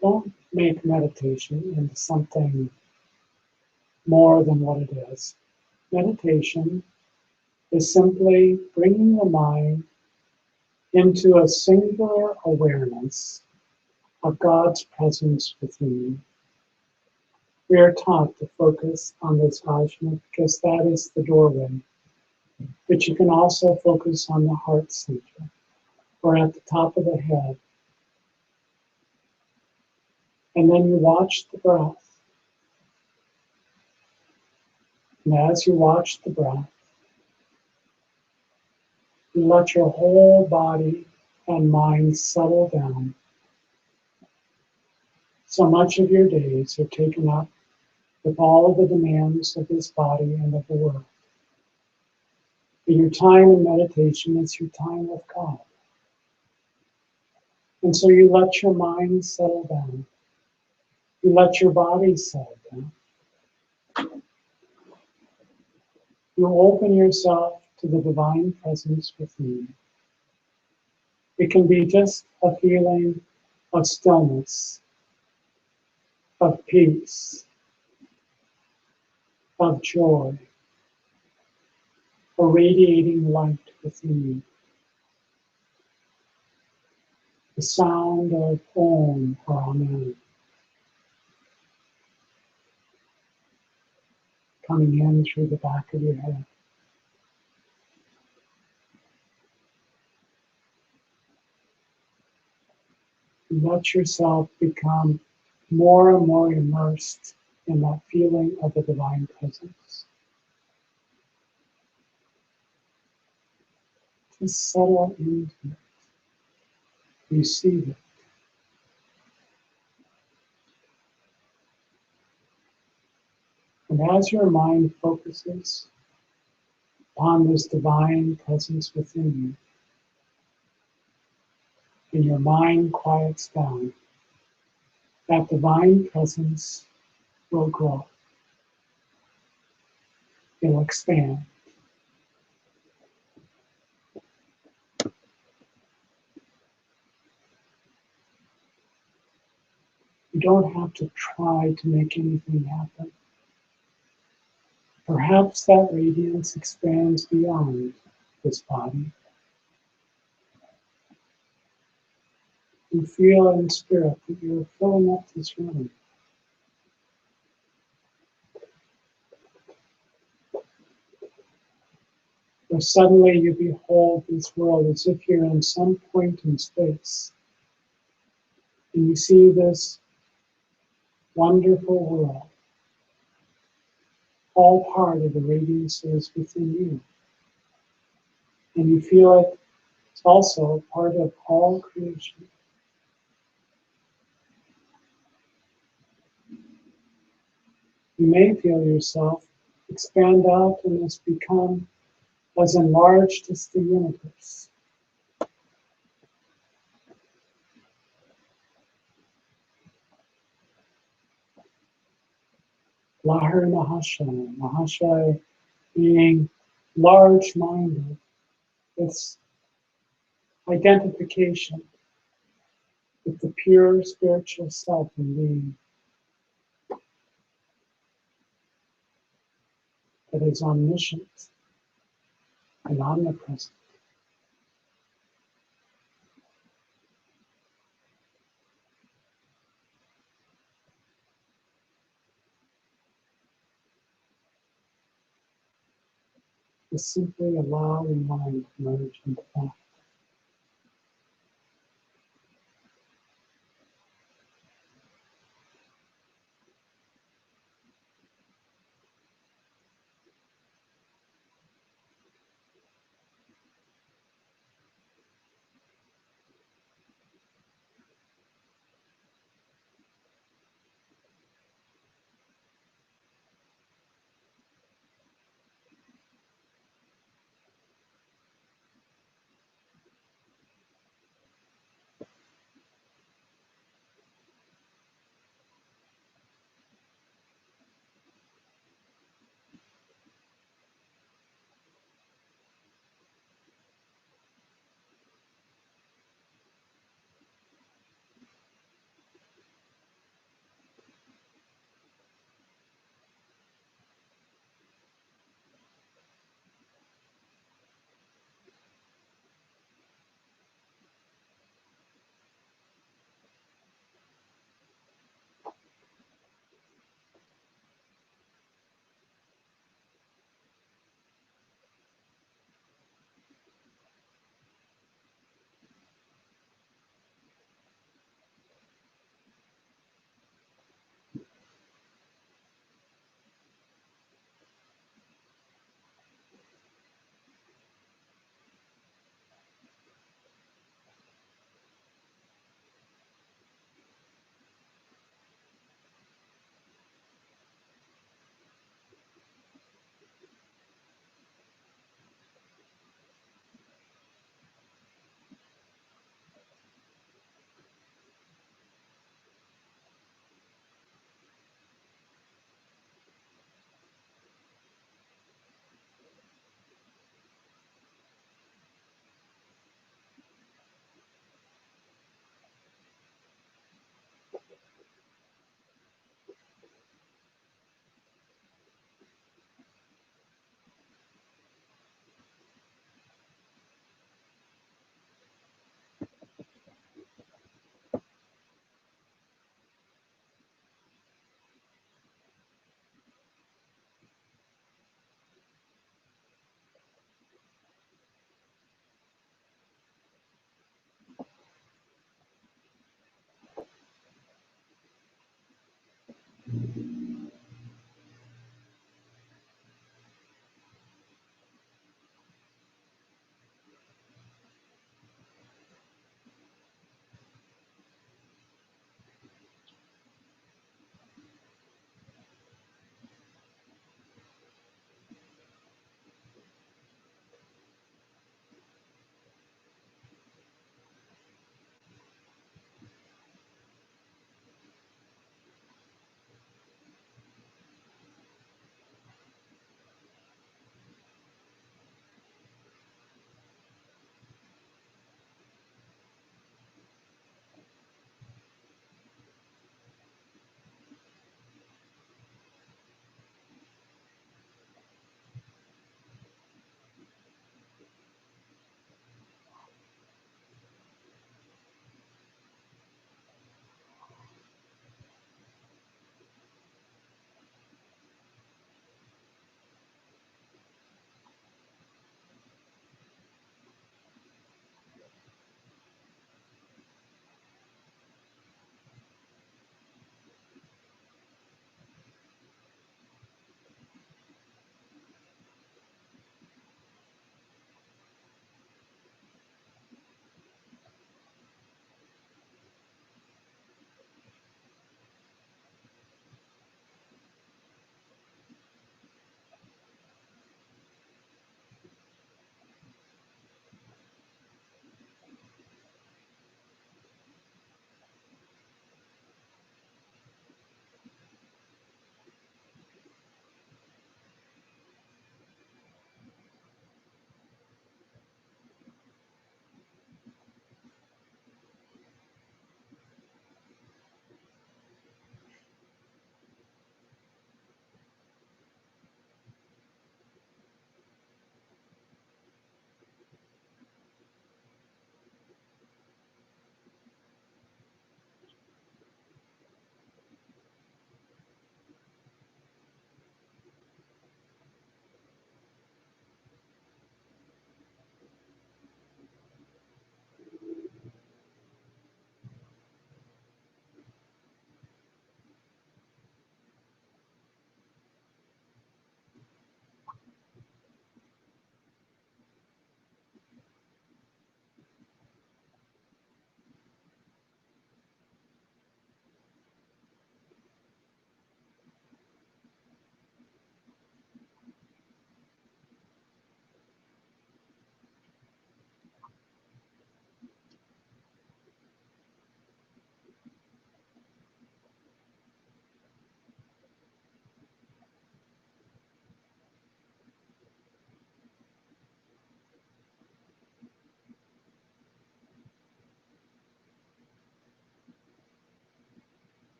Don't make meditation into something more than what it is. Meditation is simply bringing the mind into a singular awareness of God's presence within you. We are taught to focus on this ajna because that is the doorway. But you can also focus on the heart center or at the top of the head. And then you watch the breath. And as you watch the breath, you let your whole body and mind settle down. So much of your days are taken up with all of the demands of this body and of the world. But your time in meditation is your time with God. And so you let your mind settle down. You let your body settle down. You open yourself to the divine presence within you. It can be just a feeling of stillness, of peace, of joy, a radiating light within you. The sound of Om or Amen coming in through the back of your head. Let yourself become more and more immersed in that feeling of the divine presence. Just settle into it. Receive it. And as your mind focuses on this divine presence within you, and your mind quiets down, that divine presence will grow. It'll expand. You don't have to try to make anything happen. Perhaps that radiance expands beyond this body. You feel in spirit that you're filling up this room. Where suddenly you behold this world as if you're in some point in space. And you see this wonderful world, all part of the radiances within you. And you feel it is also part of all creation. You may feel yourself expand out and has become as enlarged as the universe. Lahar Mahashaya, Mahashaya being large-minded, this identification with the pure spiritual self in being that is omniscient and omnipresent. Just simply allow your mind to merge into that.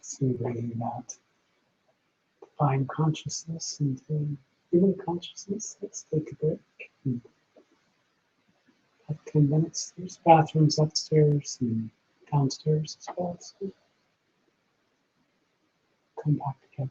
See that divine consciousness into human consciousness. Let's take a break. And have 10 minutes. There's bathrooms upstairs and downstairs as well. So come back together.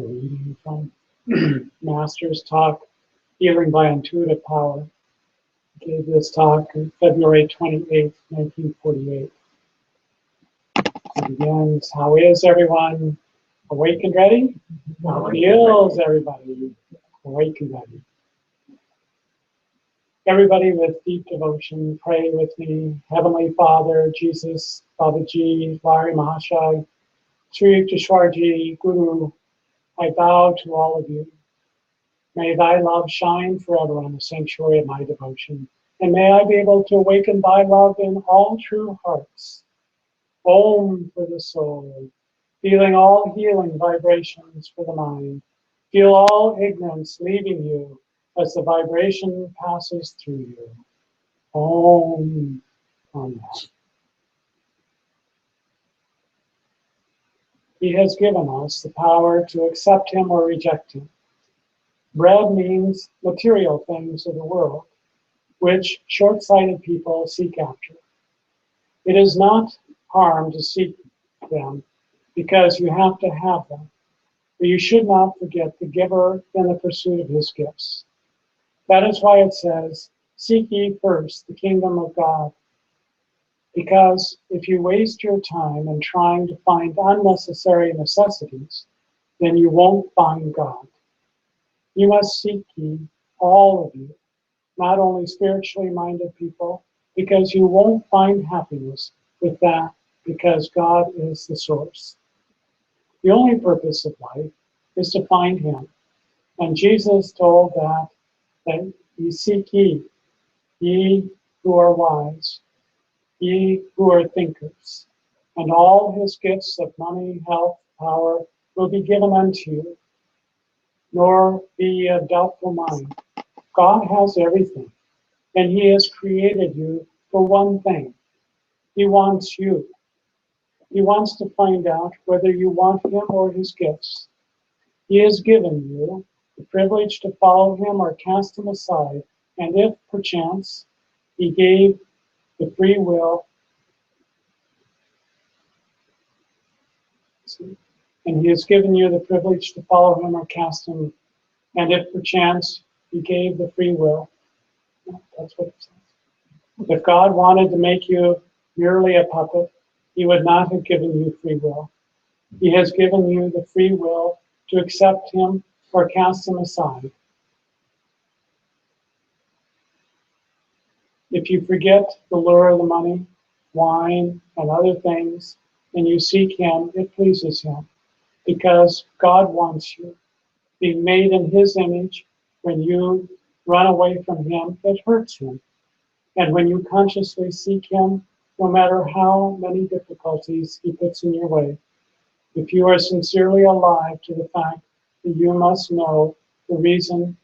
We're reading from Master's talk, Healing by Intuitive Power. I gave this talk on February 28th, 1948. It begins, how is everyone? Awake and ready? How feels everybody? Awake and ready. Everybody with deep devotion, pray with me. Heavenly Father, Jesus, Babaji, Lari Mahashai, Sri Yukteswarji, Guru, I bow to all of you. May thy love shine forever on the sanctuary of my devotion, and may I be able to awaken thy love in all true hearts. Om for the soul, feeling all healing vibrations for the mind. Feel all ignorance leaving you as the vibration passes through you. Om. Amen. He has given us the power to accept him or reject him. Bread means material things of the world, which short-sighted people seek after. It is not harm to seek them, because you have to have them. But you should not forget the giver in the pursuit of his gifts. That is why it says, seek ye first the kingdom of God. Because if you waste your time in trying to find unnecessary necessities, then you won't find God. You must seek ye, all of you, not only spiritually minded people, because you won't find happiness with that, because God is the source. The only purpose of life is to find him. And Jesus told that ye seek ye who are wise, ye who are thinkers, and all his gifts of money, health, power will be given unto you, nor be ye of doubtful mind. God has everything, and he has created you for one thing. He wants you. He wants to find out whether you want him or his gifts. He has given you the privilege to follow him or cast him aside, and if perchance he gave the free will, and he has given you the privilege to follow him or cast him, and if perchance he gave the free will, that's what it says. If God wanted to make you merely a puppet, he would not have given you free will. He has given you the free will to accept him or cast him aside. If you forget the lure of the money, wine, and other things, and you seek him, it pleases him, because God wants you. Being made in his image, when you run away from him, it hurts him. And when you consciously seek him, no matter how many difficulties he puts in your way, if you are sincerely alive to the fact that you must know the reason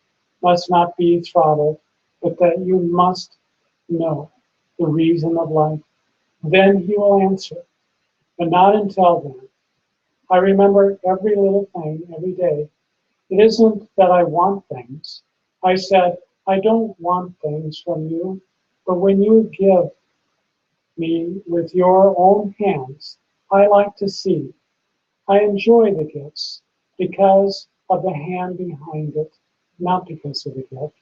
must not be throttled, but that you must know the reason of life, then he will answer, but not until then. I remember every little thing every day. It isn't that I want things. I said, I don't want things from you, but when you give me with your own hands, I like to see. I enjoy the gifts because of the hand behind it, not because of the gift.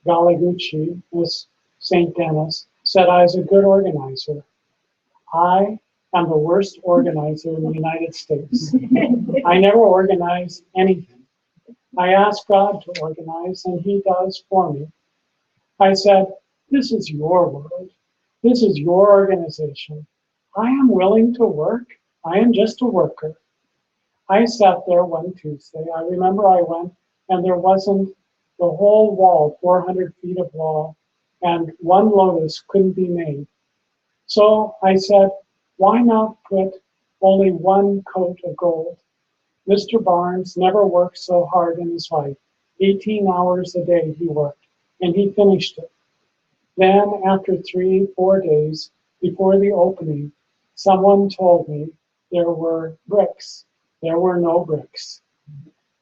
Galigucci, Miss St. Denis, said I was a good organizer. I am the worst organizer in the United States. I never organize anything. I ask God to organize, and he does for me. I said, this is your world. This is your organization. I am willing to work. I am just a worker. I sat there one Tuesday. I remember I went, and there wasn't the whole wall, 400 feet of wall, and one lotus couldn't be made. So I said, why not put only one coat of gold? Mr. Barnes never worked so hard in his life. 18 hours a day he worked, and he finished it. Then, after 3-4 days before the opening, someone told me there were bricks. There were no bricks.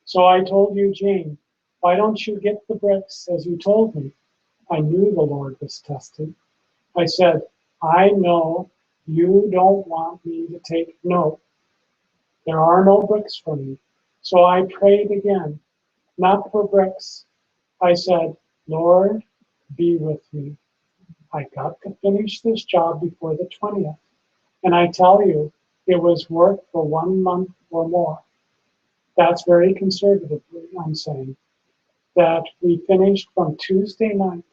So I told Eugene, why don't you get the bricks as you told me? I knew the Lord was tested. I said, I know you don't want me to take note. There are no bricks for me. So I prayed again, not for bricks. I said, Lord, be with me. I got to finish this job before the 20th. And I tell you, it was work for 1 month or more. That's very conservatively, I'm saying. That we finished from Tuesday night.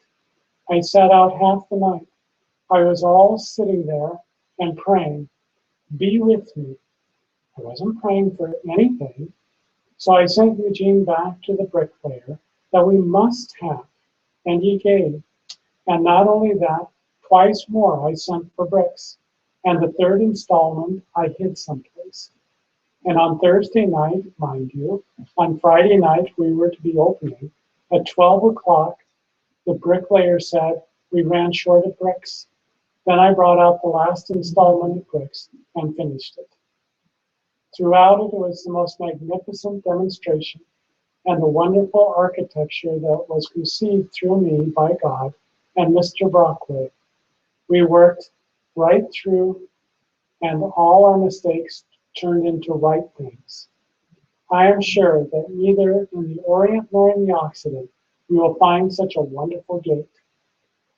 I sat out half the night. I was all sitting there and praying, be with me. I wasn't praying for anything. So I sent Eugene back to the bricklayer that we must have, and he gave. And not only that, twice more I sent for bricks. And the third installment I hid someplace. And on Thursday night, mind you, on Friday night we were to be opening. At 12 o'clock, the bricklayer said we ran short of bricks. Then I brought out the last installment of bricks and finished it. Throughout it was the most magnificent demonstration and the wonderful architecture that was conceived through me by God and Mr. Brockway. We worked right through, and all our mistakes turned into right things. I am sure that neither in the Orient nor in the Occident you will find such a wonderful gate.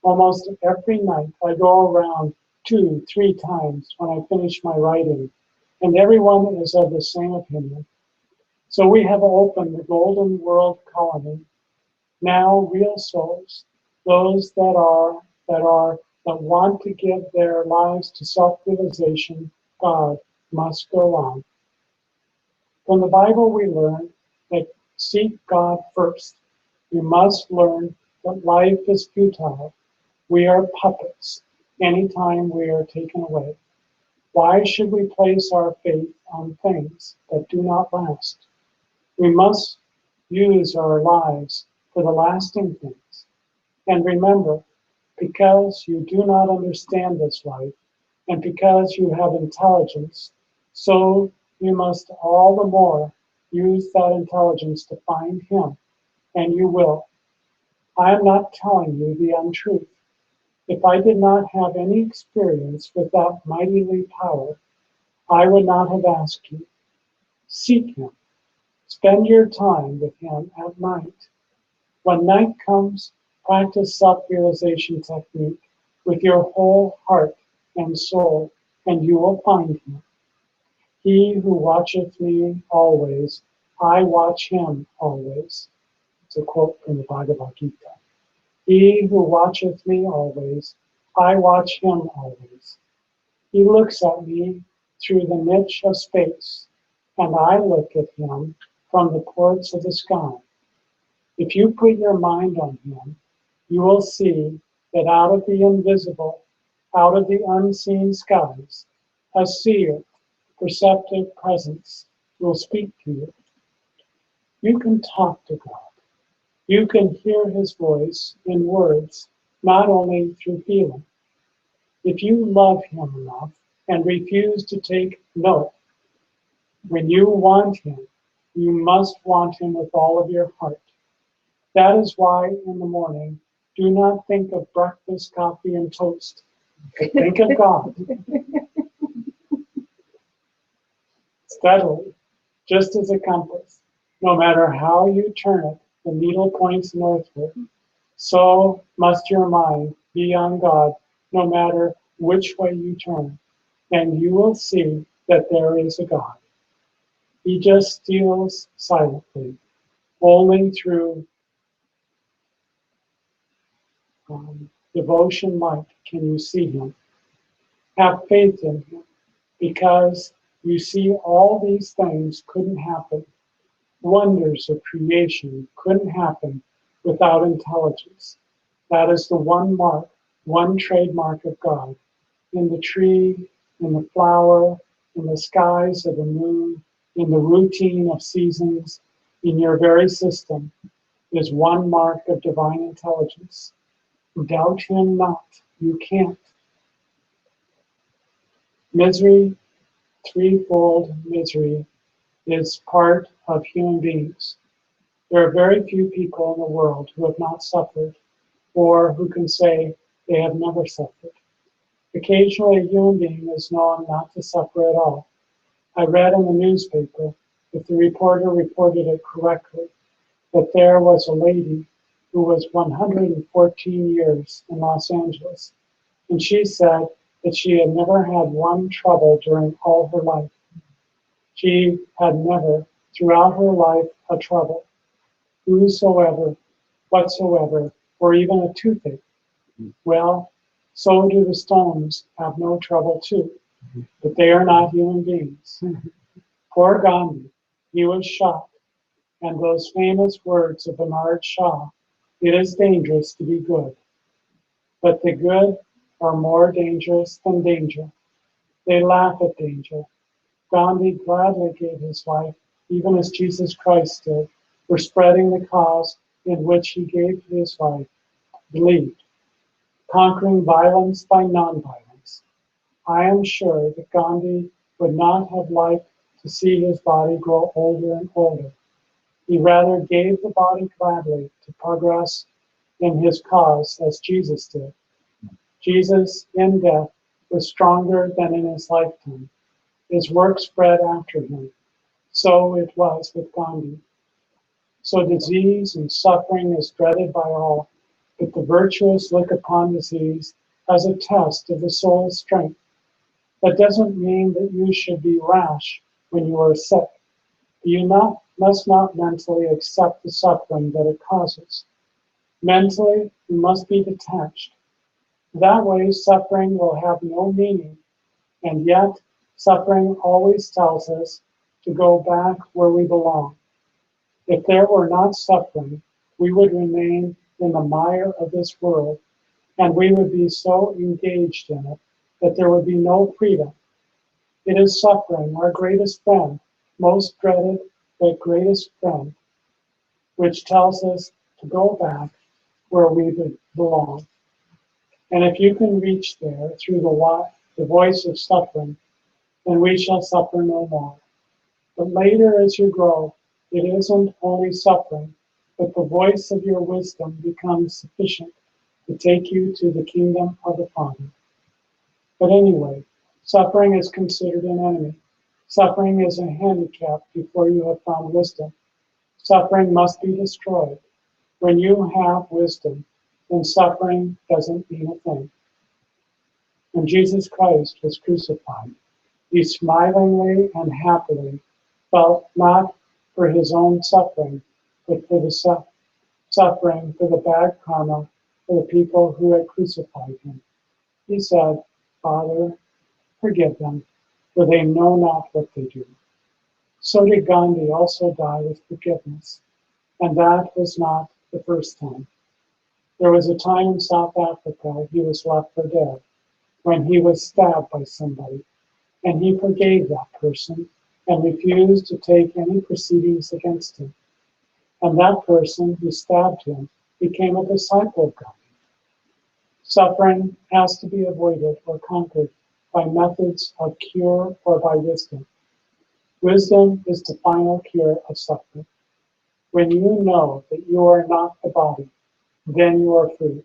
Almost every night I go around 2-3 times when I finish my writing, and everyone is of the same opinion. So we have opened the Golden World Colony. Now real souls, those that want to give their lives to self-realization, God, must go on. From the Bible we learn that seek God first. We must learn that life is futile. We are puppets anytime we are taken away. Why should we place our faith on things that do not last? We must use our lives for the lasting things. And remember, because you do not understand this life, and because you have intelligence, so you must all the more use that intelligence to find Him, and you will. I am not telling you the untruth. If I did not have any experience with that mighty power, I would not have asked you. Seek Him. Spend your time with Him at night. When night comes, practice self-realization technique with your whole heart and soul, and you will find Him. He who watcheth me always, I watch him always. It's a quote from the Bhagavad Gita. He who watcheth me always, I watch him always. He looks at me through the niche of space, and I look at him from the ports of the sky. If you put your mind on him, you will see that out of the invisible, out of the unseen skies, a seer, perceptive presence will speak to you. You can talk to God. You can hear his voice in words, not only through feeling. If you love him enough and refuse to take no, when you want him, you must want him with all of your heart. That is why in the morning, do not think of breakfast, coffee, and toast, but think of God. Steadily, just as a compass, no matter how you turn it, the needle points northward. So must your mind be on God, no matter which way you turn, and you will see that there is a God. He just steals silently. Only through devotion light can you see him. Have faith in him, because you see all these things couldn't happen. Wonders of creation couldn't happen without intelligence. That is the one mark, one trademark of God. In the tree, in the flower, in the skies of the moon, in the routine of seasons, in your very system, is one mark of divine intelligence. Doubt him not, you can't. Misery, threefold misery, is part of human beings. There are very few people in the world who have not suffered, or who can say they have never suffered. Occasionally, a human being is known not to suffer at all. I read in the newspaper, if the reporter reported it correctly, that there was a lady who was 114 years in Los Angeles, and she said that she had never had one trouble during all her life. She had never, throughout her life, a trouble, whosoever, whatsoever, or even a toothache. Well, so do the stones have no trouble too, but they are not human beings. Poor Gandhi, he was shot, and those famous words of Bernard Shaw, it is dangerous to be good, but the good are more dangerous than danger. They laugh at danger. Gandhi gladly gave his life, even as Jesus Christ did, for spreading the cause in which he gave his life, believed, conquering violence by nonviolence. I am sure that Gandhi would not have liked to see his body grow older and older. He rather gave the body gladly to progress in his cause as Jesus did. Jesus, in death, was stronger than in his lifetime. His work spread after him. So it was with Gandhi. So disease and suffering is dreaded by all, but the virtuous look upon disease as a test of the soul's strength. That doesn't mean that you should be rash when you are sick. Do you not must not mentally accept the suffering that it causes. Mentally, we must be detached. That way, suffering will have no meaning, and yet, suffering always tells us to go back where we belong. If there were not suffering, we would remain in the mire of this world, and we would be so engaged in it that there would be no freedom. It is suffering, our greatest friend, most dreaded but greatest friend, which tells us to go back where we belong. And if you can reach there through the voice of suffering, then we shall suffer no more. But later as you grow, it isn't only suffering, but the voice of your wisdom becomes sufficient to take you to the kingdom of the Father. But anyway, suffering is considered an enemy. Suffering is a handicap before you have found wisdom. Suffering must be destroyed. When you have wisdom, then suffering doesn't mean a thing. When Jesus Christ was crucified, he smilingly and happily felt not for his own suffering, but for the suffering for the bad karma for the people who had crucified him. He said, Father, forgive them, for they know not what they do. So did Gandhi also die with forgiveness, and that was not the first time. There was a time in South Africa he was left for dead, when he was stabbed by somebody, and he forgave that person and refused to take any proceedings against him. And that person who stabbed him became a disciple of God. Suffering has to be avoided or conquered by methods of cure or by wisdom. Wisdom is the final cure of suffering. When you know that you are not the body, then you are free.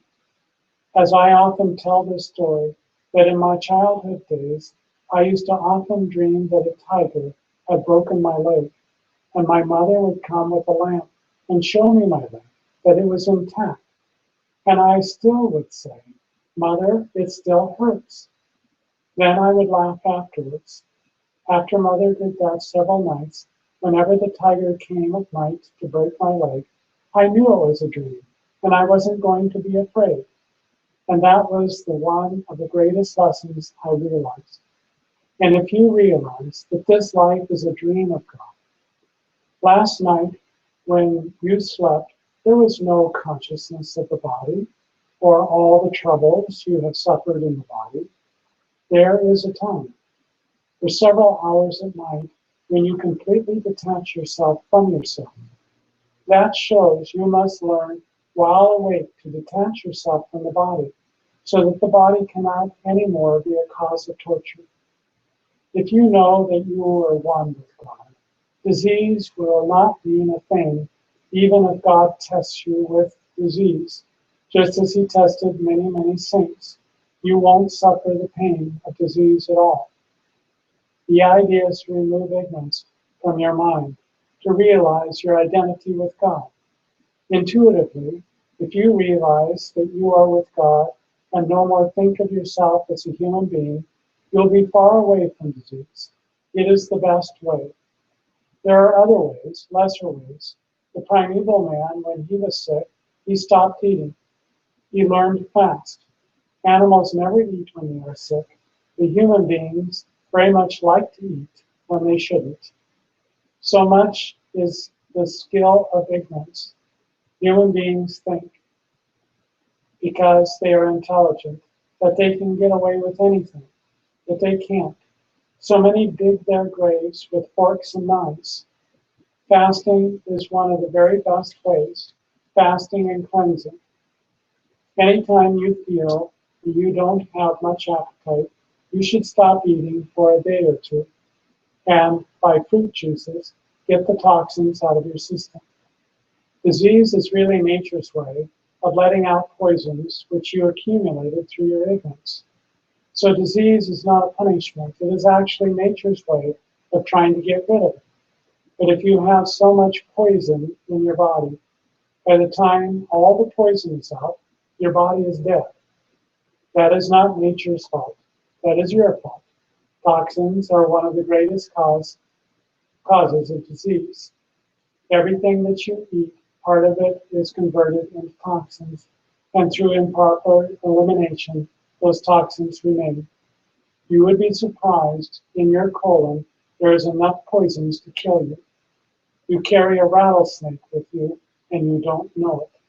As I often tell this story, that in my childhood days, I used to often dream that a tiger had broken my leg, and my mother would come with a lamp and show me my leg, that it was intact. And I still would say, Mother, it still hurts. Then I would laugh afterwards. After Mother did that several nights, whenever the tiger came at night to break my leg, I knew it was a dream, and I wasn't going to be afraid. And that was the one of the greatest lessons I realized. And if you realize that this life is a dream of God, last night when you slept, there was no consciousness of the body or all the troubles you have suffered in the body. There is a time, for several hours at night, when you completely detach yourself from yourself. That shows you must learn while awake to detach yourself from the body, so that the body cannot anymore be a cause of torture. If you know that you are one with God, disease will not mean a thing, even if God tests you with disease, just as he tested many, many saints. You won't suffer the pain of disease at all. The idea is to remove ignorance from your mind, to realize your identity with God. Intuitively, if you realize that you are with God and no more think of yourself as a human being, you'll be far away from disease. It is the best way. There are other ways, lesser ways. The primeval man, when he was sick, he stopped eating. He learned to fast. Animals never eat when they are sick. The human beings very much like to eat when they shouldn't. So much is the skill of ignorance. Human beings think, because they are intelligent, that they can get away with anything, but they can't. So many dig their graves with forks and knives. Fasting is one of the very best ways, fasting and cleansing. Anytime you feel that you don't have much appetite, you should stop eating for a day or two, and by fruit juices, get the toxins out of your system. Disease is really nature's way of letting out poisons which you accumulated through your ignorance. So disease is not a punishment, it is actually nature's way of trying to get rid of it. But if you have so much poison in your body, by the time all the poison is out, your body is dead. That is not nature's fault. That is your fault. Toxins are one of the greatest causes of disease. Everything that you eat, part of it is converted into toxins, and through improper elimination, those toxins remain. You would be surprised, in your colon, there is enough poisons to kill you. You carry a rattlesnake with you, and you don't know it.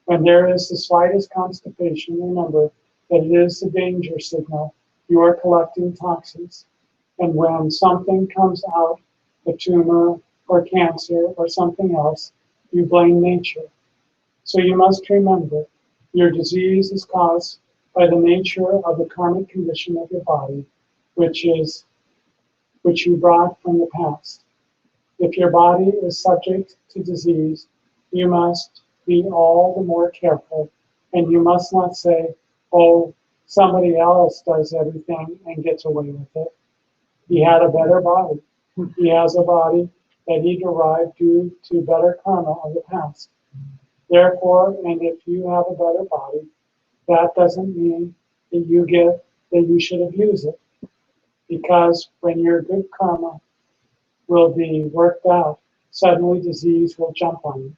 When there is the slightest constipation, remember that it is the danger signal. You are collecting toxins. And when something comes out, a tumor or cancer or something else, you blame nature. So you must remember, your disease is caused by the nature of the karmic condition of your body, which you brought from the past. If your body is subject to disease, you must be all the more careful, and you must not say, oh, somebody else does everything and gets away with it. He had a better body. He has a body that he derived due to better karma of the past. Therefore, and if you have a better body, that doesn't mean that you should abuse it. Because when your good karma will be worked out, suddenly disease will jump on you.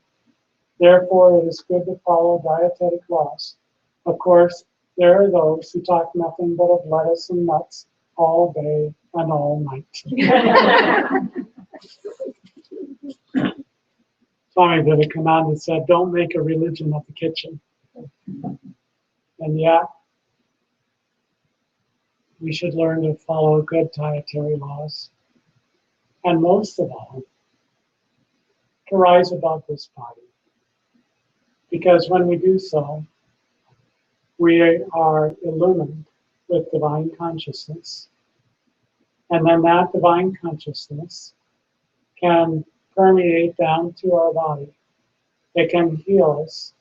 Therefore, it is good to follow dietetic laws. Of course, there are those who talk nothing but of lettuce and nuts all day and all night. Swami Vivekananda said, don't make a religion of the kitchen. And yet, we should learn to follow good dietary laws. And most of all, to rise above this body. Because when we do so, we are illumined with divine consciousness. And then that divine consciousness can permeate down to our body. It can heal us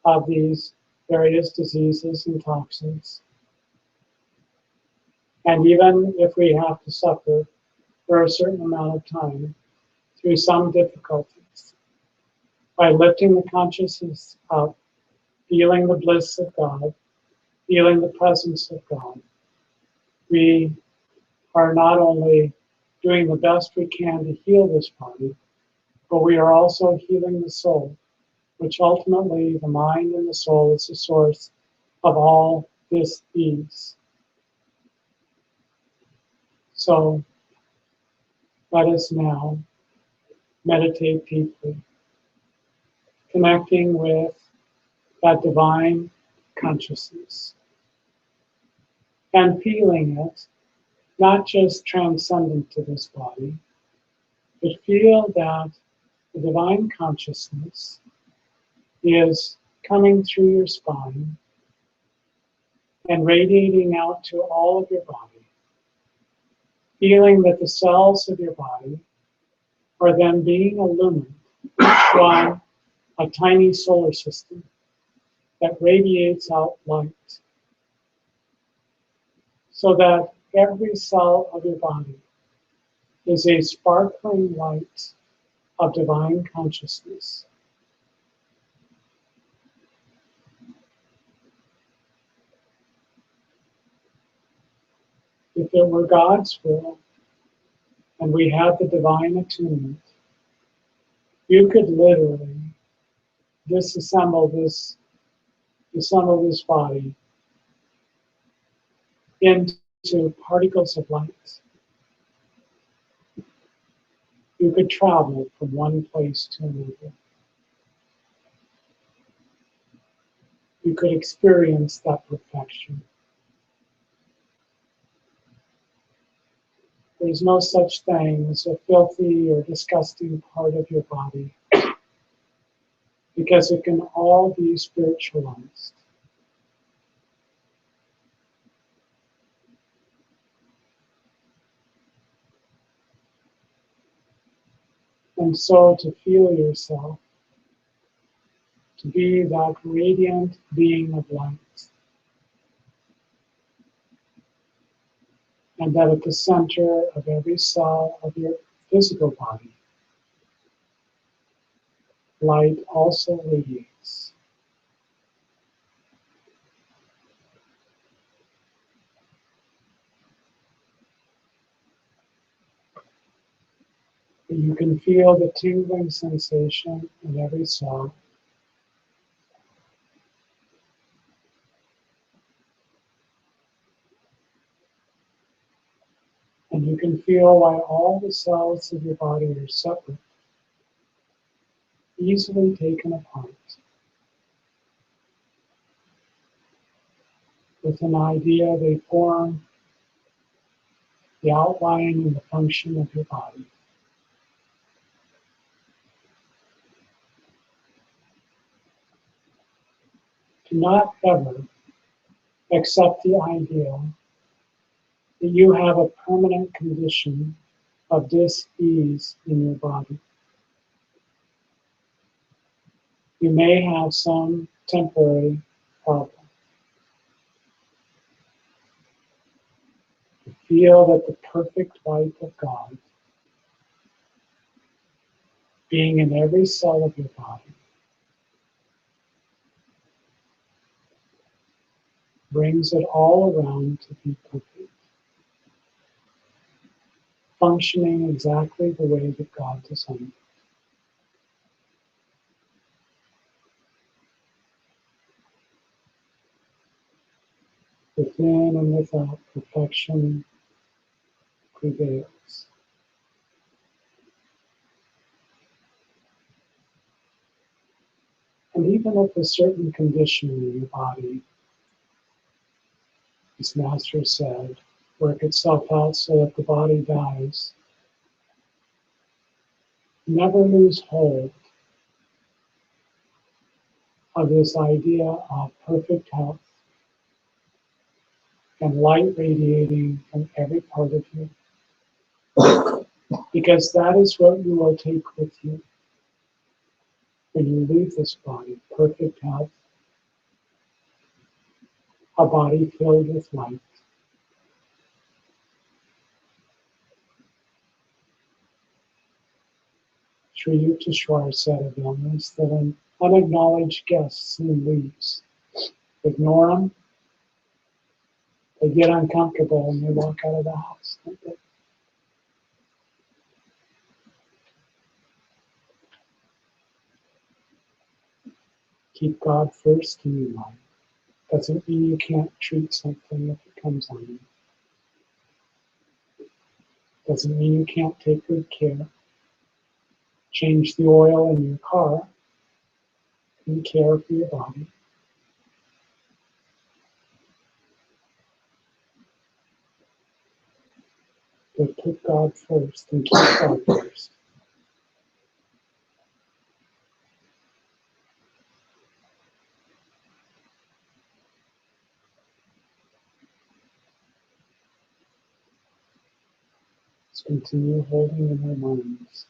of these various diseases and toxins. And even if we have to suffer for a certain amount of time through some difficulties, by lifting the consciousness up, feeling the bliss of God, feeling the presence of God, we are not only doing the best we can to heal this body, but we are also healing the soul, which ultimately the mind and the soul is the source of all this ease. So let us now meditate deeply, connecting with that divine consciousness and feeling it not just transcendent to this body, but feel that the divine consciousness is coming through your spine and radiating out to all of your body, feeling that the cells of your body are then being illumined by a tiny solar system that radiates out light, so that every cell of your body is a sparkling light of divine consciousness. If it were God's will, and we had the divine attunement, you could literally disassemble this body into particles of light. You could travel from one place to another. You could experience that perfection. There's no such thing as a filthy or disgusting part of your body, because it can all be spiritualized. And so to feel yourself, to be that radiant being of light, and that at the center of every cell of your physical body, light also radiates. You can feel the tingling sensation in every cell. And you can feel why all the cells of your body are separate, easily taken apart, with an idea they form the outline and the function of your body. Do not ever accept the idea that you have a permanent condition of dis-ease in your body. You may have some temporary problem. Feel that the perfect light of God being in every cell of your body brings it all around to be perfect, functioning exactly the way that God designed it. Within and without, perfection prevails. And even if a certain condition in your body, as Master said, work itself out so that the body dies, never lose hold of this idea of perfect health and light radiating from every part of you, because that is what you will take with you when you leave this body: perfect health, a body filled with light. Sri Yukteswar said of illness that an unacknowledged guest soon leaves. Ignore them, they get uncomfortable and they walk out of the house. Keep God first in your life. Doesn't mean you can't treat something if it comes on you. Doesn't mean you can't take good care. Change the oil in your car and care for your body. But put God first and keep God first. Let's continue holding in our minds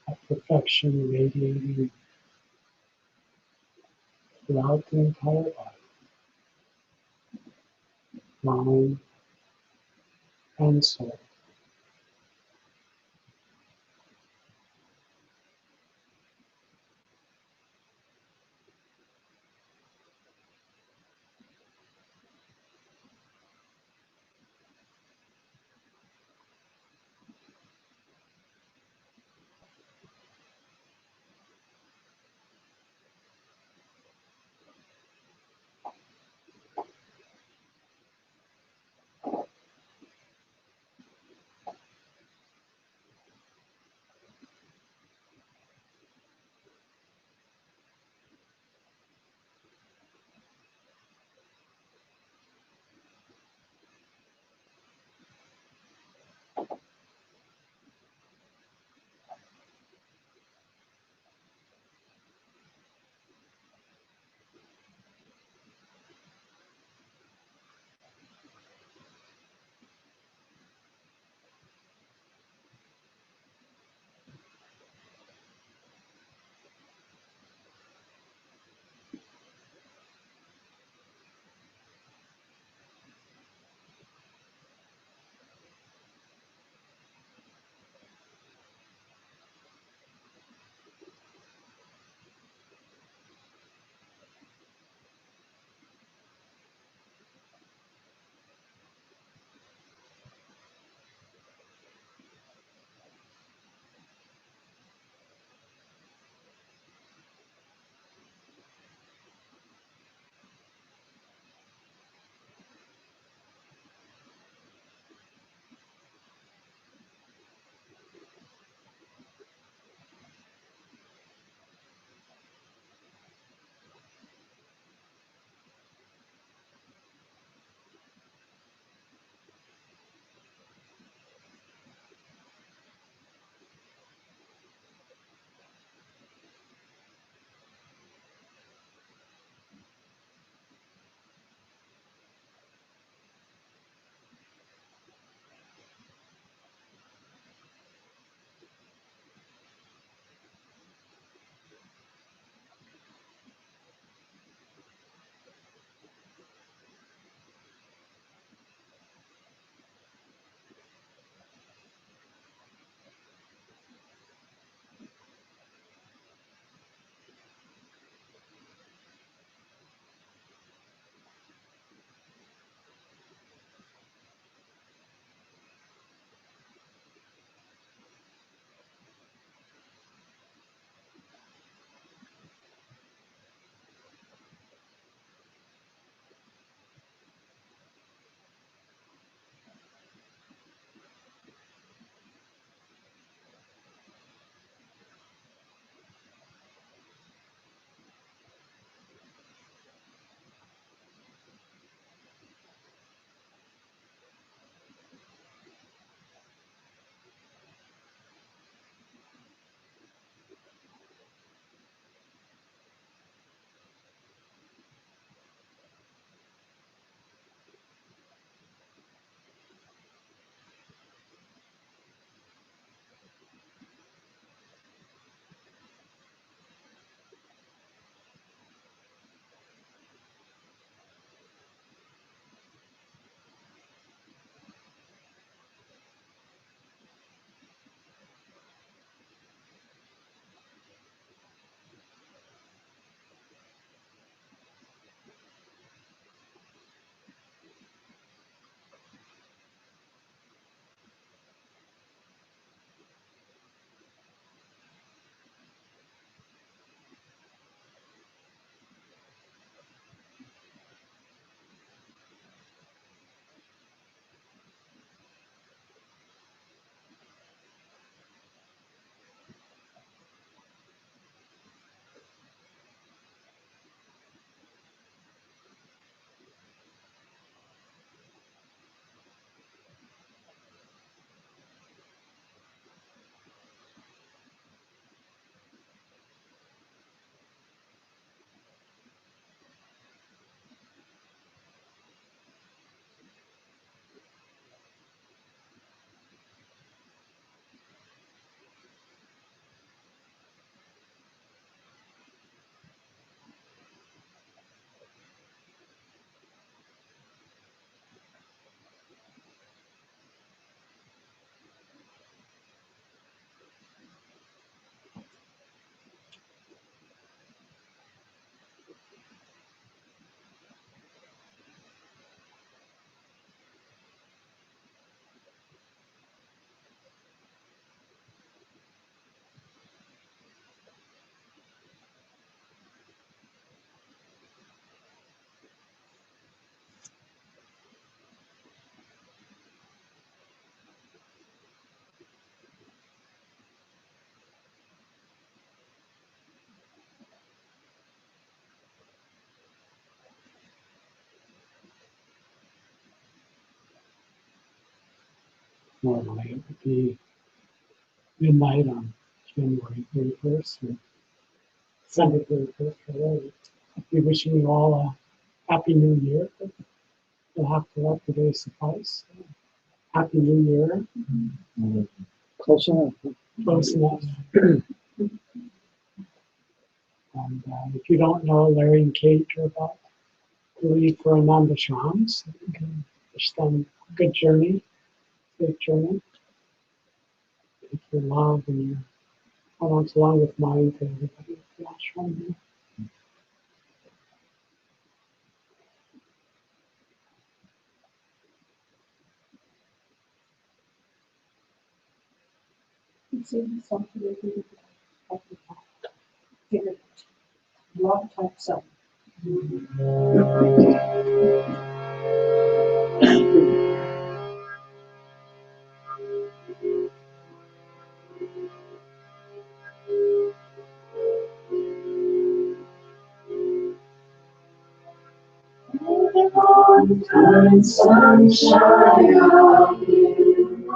that perfection radiating throughout the entire body, mind and soul. Normally it would be midnight on January 31st or December 31st. I'd be wishing you all a happy new year. But you'll have to let the day suffice. Happy New Year. Close enough. Close enough. And if you don't know, Larry and Kate are about to leave for Ananda Sham, so you can wish them a good journey, safe journey. Take your love and your thoughts along with mine to everybody at the ashram here. Long type self. Turn sunshine on you,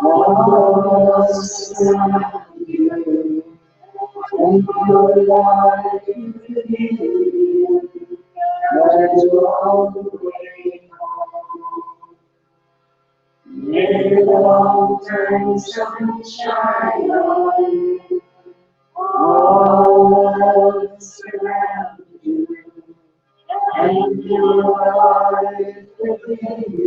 walls around you, take your life with you, let you all the way home. May the long-term sunshine on you, walls around you, and your life within you,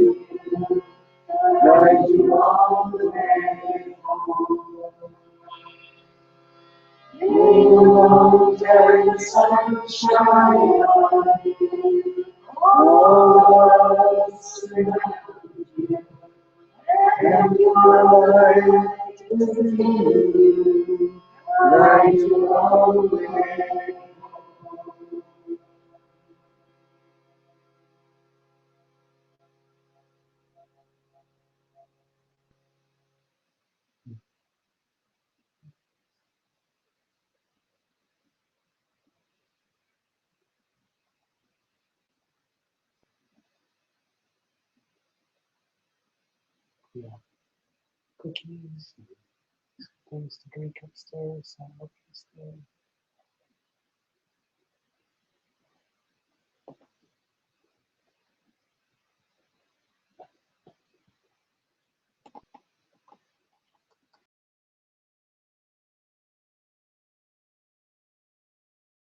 guide you all the way home. May the long-term sunshine on you, always surround you, and your life within you, guide you all the way home. Yeah. Cookies, things to drink upstairs, I hope you stay.